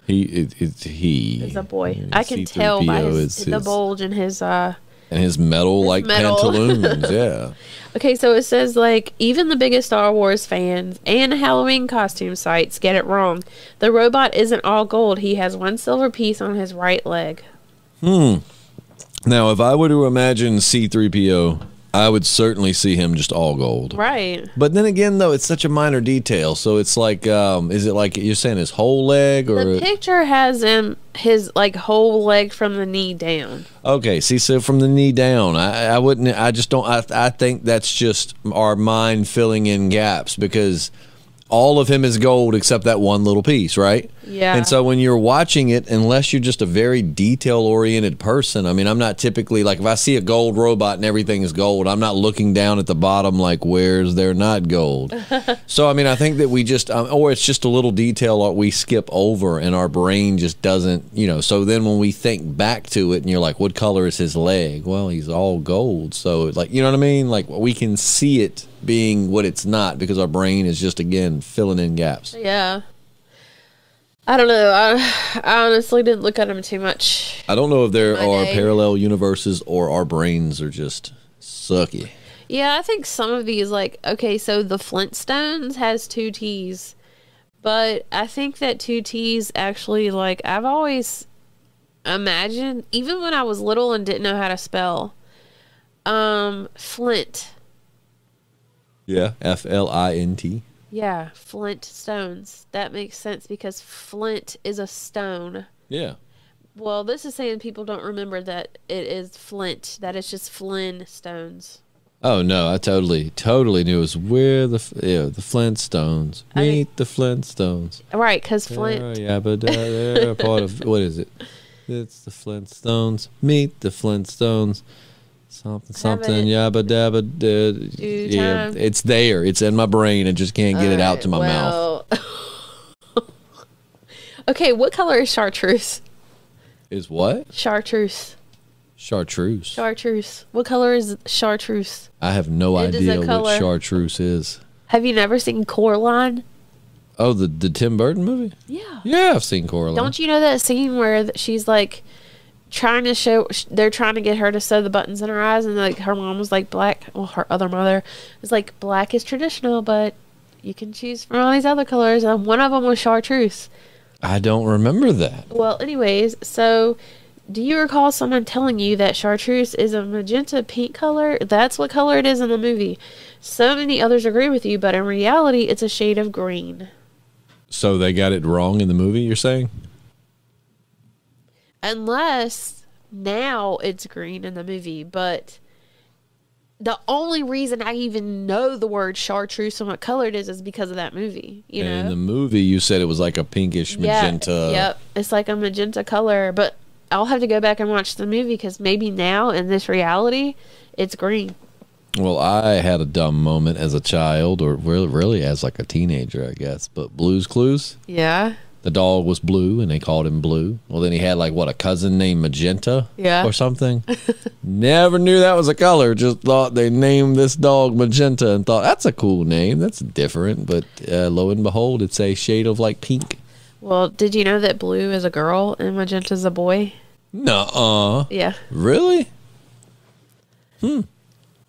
It's a boy. I can tell by the bulge in his and his metal like pantaloons. Yeah. Okay, so it says like even the biggest Star Wars fans and Halloween costume sites get it wrong. The robot isn't all gold. He has one silver piece on his right leg. Now, if I were to imagine C-3PO, I would certainly see him just all gold. Right. But then again, though, it's such a minor detail. So it's like, is it like you're saying his whole leg? Or the picture has him, his like whole leg from the knee down. Okay, see, so from the knee down, I wouldn't, I just don't, I think that's just our mind filling in gaps because all of him is gold except that one little piece, right? Yeah. And so when you're watching it, unless you're just a very detail-oriented person, I mean, I'm not typically, like, if I see a gold robot and everything is gold, I'm not looking down at the bottom like, where's there not gold? So, I mean, I think that we just, or it's just a little detail that we skip over and our brain just doesn't, you know, so then when we think back to it and you're like, what color is his leg? Well, he's all gold. So, like, you know what I mean? Like, we can see it being what it's not because our brain is just, again, filling in gaps. Yeah. I don't know. I honestly didn't look at them too much. I don't know if there are parallel universes or our brains are just sucky. Yeah, I think some of these, like, okay, so the Flintstones has two T's, but I think that two T's actually, like, I've always imagined, even when I was little and didn't know how to spell, Flint. Yeah, F-L-I-N-T. Yeah, Flint stones. That makes sense because flint is a stone. Yeah. Well, this is saying people don't remember that it is flint. That it's just Flynn stones. Oh no, I totally knew it was where the Flintstones. Meet the Flintstones. Right, because Flint. Yeah, but they're a part of what is it? It's the Flintstones. Meet the Flintstones. Something yabba dabba. Yeah, time. it's there. It's in my brain. I just can't get it out to my mouth. Okay, what color is chartreuse? Is what? Chartreuse. Chartreuse. Chartreuse. What color is chartreuse? I have no It is a idea what color. chartreuse is. Have you never seen Coraline? Oh, the Tim Burton movie? Yeah. Yeah, I've seen Coraline. Don't you know that scene where she's like trying to show, they're trying to get her to sew the buttons in her eyes, and like her mom was like black, well, her other mother was like, black is traditional, but you can choose from all these other colors, and one of them was chartreuse. I don't remember that. Well, anyways, so do you recall someone telling you that chartreuse is a magenta pink color? That's what color it is in the movie. So many others agree with you, but in reality, it's a shade of green. So they got it wrong in the movie, you're saying? Unless now it's green in the movie, but the only reason I even know the word chartreuse and what color it is because of that movie. You know, in the movie, you said it was like a pinkish magenta. Yeah, yep, it's like a magenta color. But I'll have to go back and watch the movie because maybe now in this reality, it's green. Well, I had a dumb moment as a child, or really as like a teenager, I guess. But Blue's Clues. Yeah. The dog was blue, and they called him Blue. Well, then he had like a cousin named Magenta, or something. Never knew that was a color. Just thought they named this dog Magenta, and thought that's a cool name. That's different. But lo and behold, it's a shade of like pink. Well, did you know that blue is a girl and magenta's a boy? Nuh-uh. Yeah. Really? I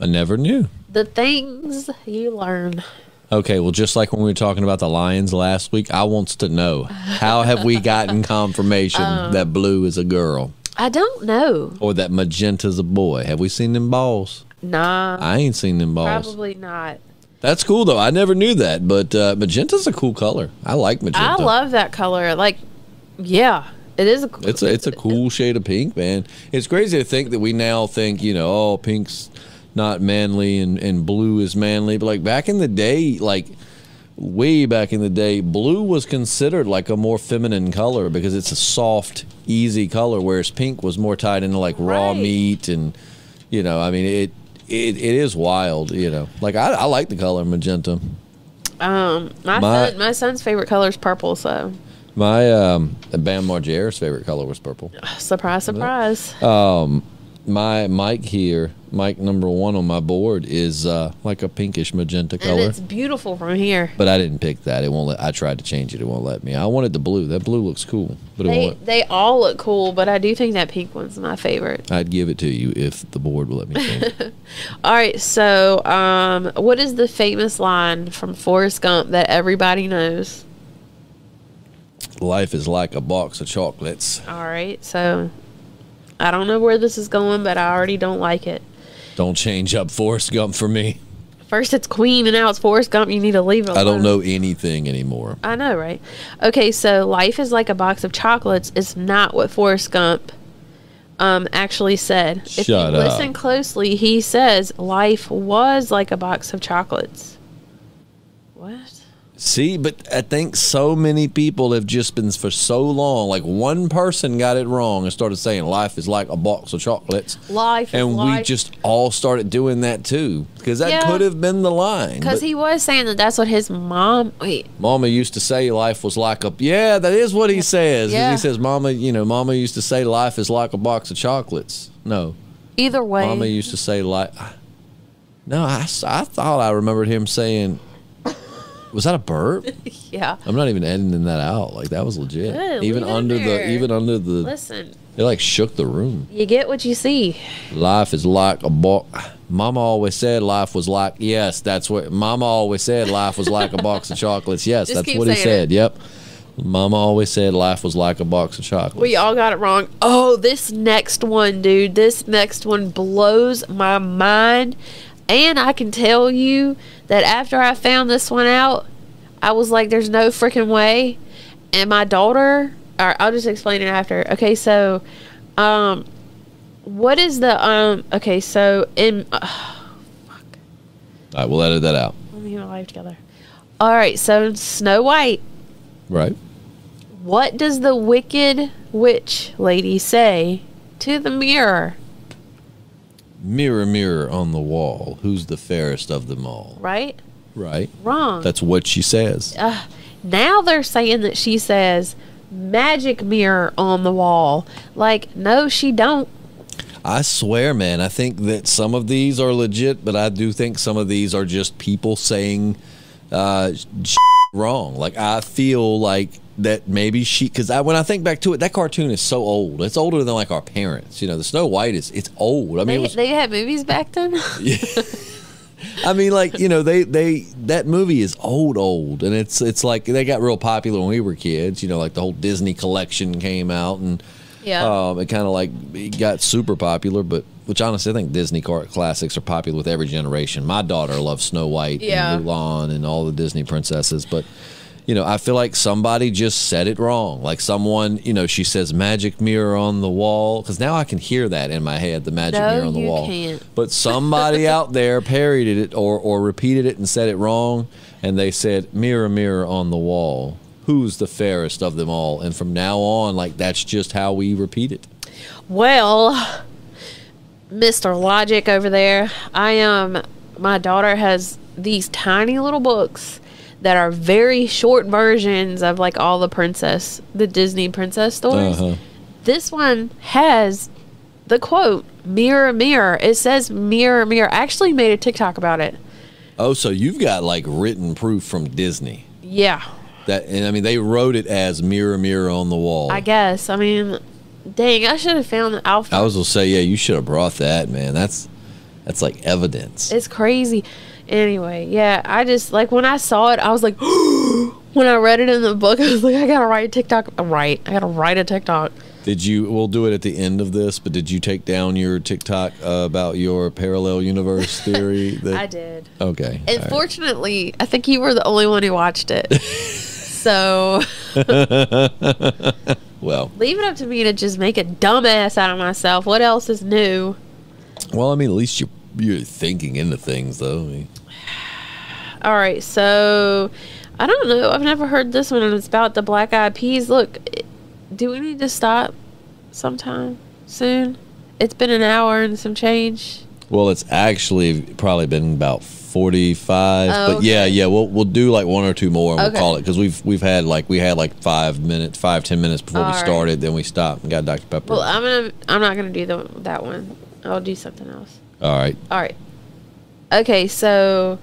never knew. The things you learn. Okay, well, just like when we were talking about the Lions last week, I wants to know, how have we gotten confirmation that Blue is a girl? I don't know. Or that Magenta's a boy? Have we seen them balls? Nah. I ain't seen them balls. Probably not. That's cool, though. I never knew that, but Magenta's a cool color. I like Magenta. I love that color. Like, yeah, it is. It's a cool shade of pink, man. It's crazy to think that we now think, oh, pink's not manly and blue is manly. But like back in the day, like way back in the day, blue was considered like a more feminine color because it's a soft, easy color, whereas pink was more tied into like raw meat and, I mean, it is wild, Like I like the color magenta. My son's favorite color is purple, so. My Bam Margera's favorite color was purple. Surprise, surprise. My mic here, mic number 1 on my board, is like a pinkish magenta color. And it's beautiful from here. But I didn't pick that. It won't let. I tried to change it. It won't let me. I wanted the blue. That blue looks cool, but it won't. They all look cool, but I do think that pink one's my favorite. I'd give it to you if the board will let me change it. All right. So, what is the famous line from Forrest Gump that everybody knows? Life is like a box of chocolates. All right. So, I don't know where this is going, but I already don't like it. Don't change up Forrest Gump for me. First it's Queen and now it's Forrest Gump. You need to leave it alone. I don't know anything anymore. I know, right? Okay, so life is like a box of chocolates is not what Forrest Gump actually said. If you listen closely, he says life was like a box of chocolates. What? See, but I think so many people have just been for so long. Like one person got it wrong and started saying life is like a box of chocolates. And we just all started doing that too. Because that could have been the line. Because he was saying that that's what his mom... Wait. Mama used to say life was like a... Yeah, that is what he says. Yeah. He says, Mama used to say life is like a box of chocolates. No. Either way. Mama used to say like... No, I thought I remembered him saying... Was that a burp? Yeah. I'm not even editing that out. Like that was legit. Good, even under the Listen. It like shook the room. You get what you see. Life is like a box. Mama always said life was like. Yes, that's what Mama always said. Life was like a box of chocolates. Yes, Just that's what he said. Yep. Mama always said life was like a box of chocolates. We all got it wrong. Oh, this next one, dude. This next one blows my mind. And I can tell you that after I found this one out, I was like, there's no freaking way. And my daughter, or I'll just explain it after. Okay, so, what is the, okay, so in, fuck. All right, we'll edit that out. Let me get my life together. All right, so in Snow White. Right. What does the wicked witch lady say to the mirror? Mirror, mirror on the wall, who's the fairest of them all? Right? Right. Wrong. That's what she says. Now they're saying that she says magic mirror on the wall. Like, no, she don't. I swear, man, I think that some of these are legit, but I do think some of these are just people saying wrong. Like, I feel like that maybe because when I think back to it, that cartoon is so old. It's older than like our parents. You know, the Snow White it's old. I mean, they had movies back then. Yeah. I mean, like, you know, that movie is old, and it's like they got real popular when we were kids. You know, like the whole Disney collection came out, and Yeah. It kind of like it got super popular, but which honestly I think Disney classics are popular with every generation. My daughter loves Snow White and Mulan and all the Disney princesses, but you know, I feel like somebody just said it wrong. Like someone, you know, she says magic mirror on the wall, because now I can hear that in my head, the magic mirror on the wall. Can't. But somebody out there parodied it or repeated it and said it wrong, and they said mirror, mirror on the wall, who's the fairest of them all? And from now on, like, that's just how we repeat it. Well, Mr. Logic over there, my daughter has these tiny little books that are very short versions of like all the Disney princess stories. This one has the quote, mirror, mirror. It says mirror, mirror. I actually made a TikTok about it. Oh, so you've got like written proof from Disney. Yeah. And I mean, they wrote it as mirror, mirror on the wall. I guess. I mean, dang, I should have found the outfit. I was going to say, yeah, you should have brought that, man. That's like evidence. It's crazy. Anyway, yeah, I just, like, when I saw it, I was like, when I read it in the book, I was like, I gotta write a TikTok. I gotta write a TikTok. We'll do it at the end of this, but did you take down your TikTok about your parallel universe theory? I did. Okay. And fortunately, I think you were the only one who watched it. So, well, leave it up to me to just make a dumbass out of myself. What else is new? Well, I mean, at least you're thinking into things, though. I mean. All right, so I don't know. I've never heard this one, and it's about the Black Eyed Peas. Look, do we need to stop sometime soon? It's been an hour and some change. Well, it's actually probably been about 45, but okay. yeah, we'll do like one or two more, and we'll call it, because we had like 5 minutes, 5-10 minutes before we started, then we stopped and got Dr. Pepper. Well, I'm not gonna do that one. I'll do something else. All right. Okay, so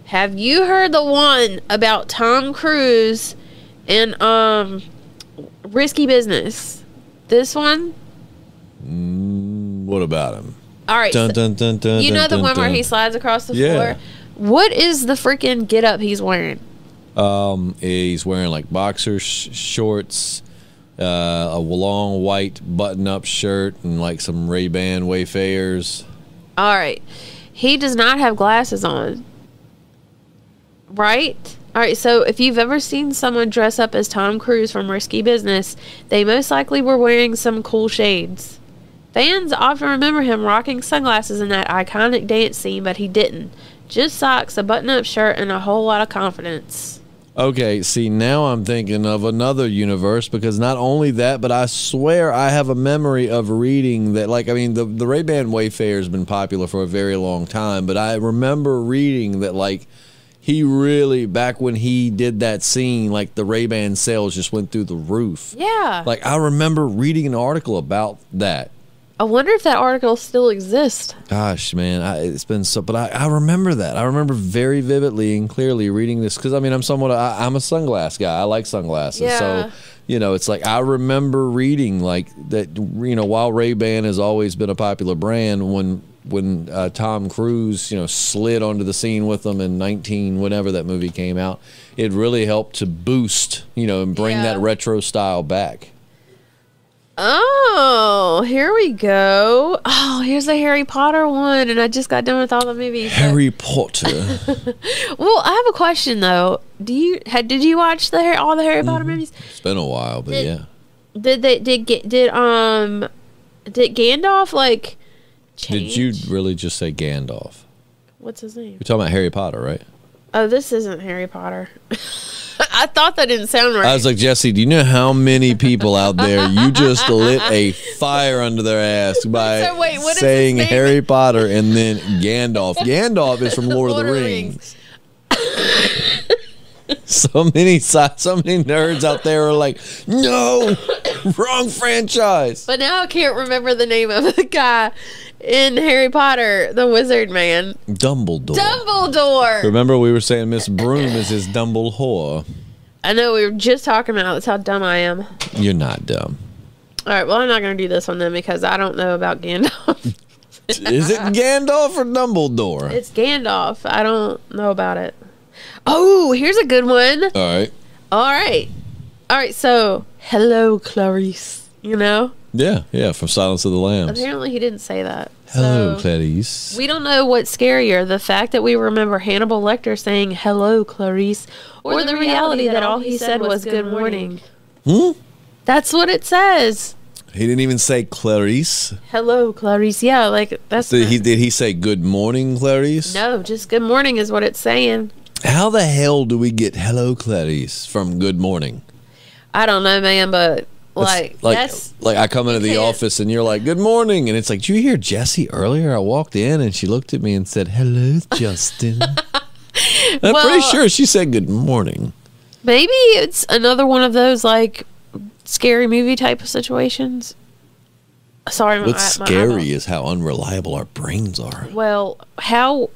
have you heard the one about Tom Cruise and Risky Business? This one? What about him? All right. Dun, dun, dun, dun, you know dun, the one dun, where dun. he slides across the Yeah. floor? What is the freaking getup he's wearing? He's wearing like boxer shorts, a long white button-up shirt, and like some Ray-Ban Wayfarers. All right. He does not have glasses on. Right? All right, so if you've ever seen someone dress up as Tom Cruise from Risky Business, they most likely were wearing some cool shades. Fans often remember him rocking sunglasses in that iconic dance scene, but he didn't. Just socks, a button-up shirt, and a whole lot of confidence. Okay, see, now I'm thinking of another universe, because not only that, but I swear I have a memory of reading that, like, I mean, the Ray-Ban Wayfarer has been popular for a very long time, but I remember reading that, like, he really, back when he did that scene, like, the Ray-Ban sales just went through the roof. Yeah. Like, I remember reading an article about that. I wonder if that article still exists. Gosh, man, it's been so, but I remember that. I remember very vividly and clearly reading this, because I mean, I'm a sunglass guy. I like sunglasses, Yeah. so you know, it's like I remember reading like that. You know, while Ray-Ban has always been a popular brand, when Tom Cruise, you know, slid onto the scene with them in whenever that movie came out, it really helped to boost, you know, and bring that retro style back. Oh, here we go. Oh, here's a Harry Potter one, and I just got done with all the movies. Harry Potter. Well, I have a question though. Did you watch all the Harry Potter movies? It's been a while, but yeah. Did Gandalf like change? Did you really just say Gandalf? What's his name? You're talking about Harry Potter, right? Oh, this isn't Harry Potter. I thought that didn't sound right. I was like, Jessi, do you know how many people out there you just lit a fire under their ass by So wait, what is saying his name? Harry Potter and then Gandalf? Gandalf is from Lord of the Rings. So many nerds out there are like, no, wrong franchise. But now I can't remember the name of the guy in Harry Potter, the wizard man. Dumbledore. Remember we were saying Miss Broom is his Dumbledore. I know, we were just talking about that's how dumb I am. You're not dumb. All right, well, I'm not going to do this one then because I don't know about Gandalf. Is it Gandalf or Dumbledore? It's Gandalf. I don't know about it. Oh, here's a good one. All right. So, hello, Clarice. You know? Yeah, from Silence of the Lambs. Apparently he didn't say that. Hello, So, Clarice. we don't know what's scarier, the fact that we remember Hannibal Lecter saying, hello, Clarice, or the reality that all he said was good morning. That's what it says. He didn't even say Clarice. Hello, Clarice. Yeah, like, that's... Did he say good morning, Clarice? No, just good morning is what it's saying. How the hell do we get hello, Clarice from good morning? I don't know, man, but... Like I come into the office and you're like, good morning. And it's like, did you hear Jessi earlier? I walked in and she looked at me and said, hello, Justin. I'm pretty sure she said good morning. Maybe it's another one of those, like, scary movie type of situations. Sorry, what's scary is how unreliable our brains are. Well, how...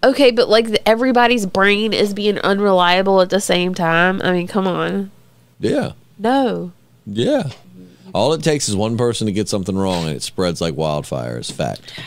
Okay, but, like, everybody's brain is being unreliable at the same time. I mean, come on. Yeah. No. Yeah. All it takes is one person to get something wrong and it spreads like wildfire. It's fact.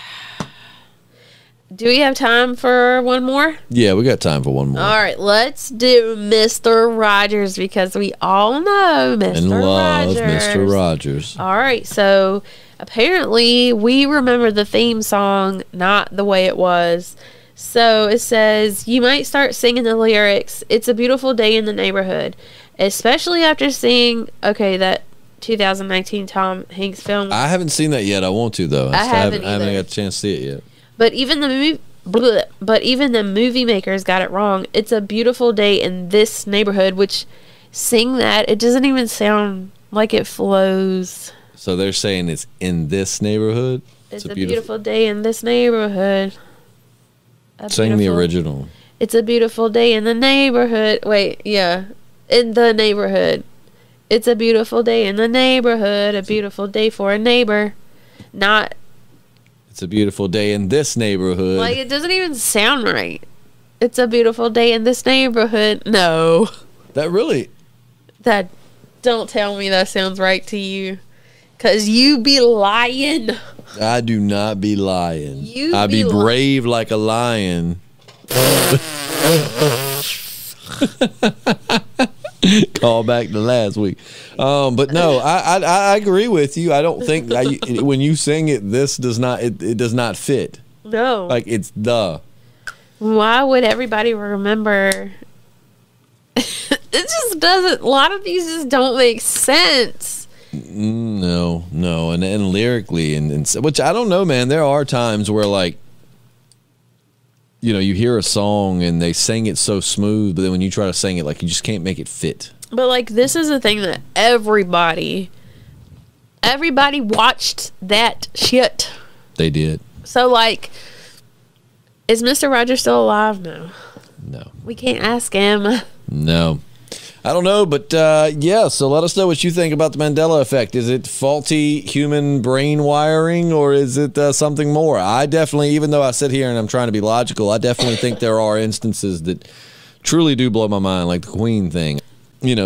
Do we have time for one more? Yeah, we got time for one more. All right, let's do Mr. Rogers because we all know Mr. And love Rogers. Mr. Rogers. All right, so apparently we remember the theme song, not the way it was. So it says, you might start singing the lyrics, it's a beautiful day in the neighborhood. Especially after seeing, that 2019 Tom Hanks film. I haven't seen that yet. I want to, though. I haven't got a chance to see it yet. But even the movie makers got it wrong. It's a beautiful day in this neighborhood, which sing that, it doesn't even sound like it flows. So they're saying it's in this neighborhood? It's a beautiful day in this neighborhood. Sing the original. It's a beautiful day in the neighborhood. Wait, yeah. In the neighborhood. It's a beautiful day in the neighborhood. A beautiful day for a neighbor. Not. It's a beautiful day in this neighborhood. Like, it doesn't even sound right. It's a beautiful day in this neighborhood. No. That really. Don't tell me that sounds right to you. Because you be lying. I do not be lying. I be brave like a lion. Call back to last week. But no, I agree with you. I don't think when you sing it, this does not it does not fit. No. Like it's the. Why would everybody remember? It just doesn't. A lot of these just don't make sense. No, and lyrically and which I don't know, man. There are times where like. You hear a song and they sing it so smooth, but then when you try to sing it, like you just can't make it fit. But like this is the thing that everybody watched that shit. They did. So like, is Mr. Rogers still alive? No. We can't ask him. No. I don't know, but yeah, so let us know what you think about the Mandela Effect. Is it faulty human brain wiring or is it something more? I definitely, even though I sit here and I'm trying to be logical, I definitely think there are instances that truly do blow my mind, like the Queen thing.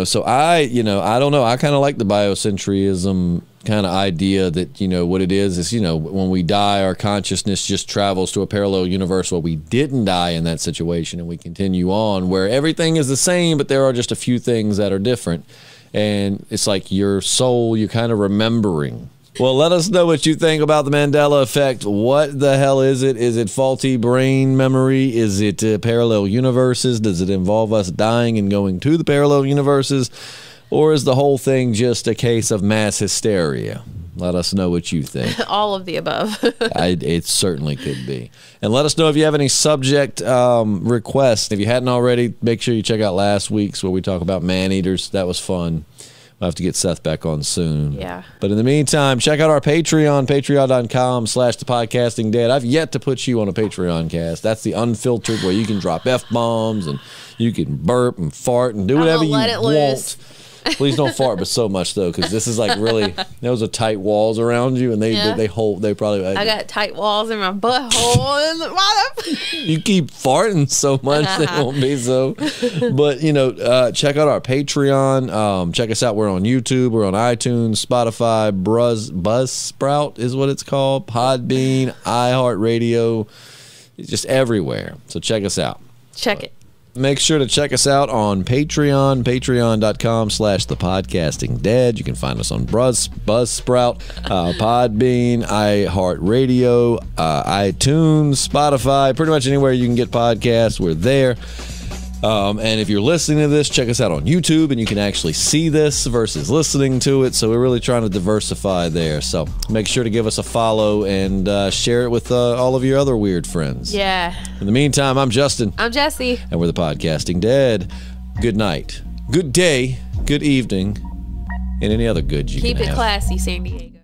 So I don't know. I kind of like the biocentrism kind of idea that, what it is, when we die, our consciousness just travels to a parallel universe where we didn't die in that situation and we continue on where everything is the same, but there are just a few things that are different. And it's like your soul, you're kind of remembering. Well, let us know what you think about the Mandela Effect. What the hell is it? Is it faulty brain memory? Is it parallel universes? Does it involve us dying and going to the parallel universes? Or is the whole thing just a case of mass hysteria? Let us know what you think. All of the above. It certainly could be. And let us know if you have any subject requests. If you hadn't already, make sure you check out last week's where we talk about man-eaters. That was fun. We'll have to get Seth back on soon. Yeah. But in the meantime, check out our Patreon, patreon.com/thepodcastingdead. I've yet to put you on a Patreon cast. That's the unfiltered where you can drop F-bombs and you can burp and fart and do whatever you want. Please don't fart, but so much though, because this is like really, those are tight walls around you, and they probably. I got tight walls in my butthole. You keep farting so much, they won't be so. But check out our Patreon. Check us out. We're on YouTube. We're on iTunes, Spotify, Buzzsprout is what it's called, Podbean, iHeartRadio, just everywhere. So check us out. Check it. Make sure to check us out on Patreon, patreon.com/thepodcastingdead. You can find us on Buzzsprout, Podbean, iHeartRadio, iTunes, Spotify, pretty much anywhere you can get podcasts, we're there. And if you're listening to this, check us out on YouTube, and you can actually see this versus listening to it. So we're really trying to diversify there. So make sure to give us a follow and share it with all of your other weird friends. Yeah. In the meantime, I'm Justin. I'm Jessie. And we're the Podcasting Dead. Good night, good day, good evening, and any other good you can have. Keep it classy, San Diego.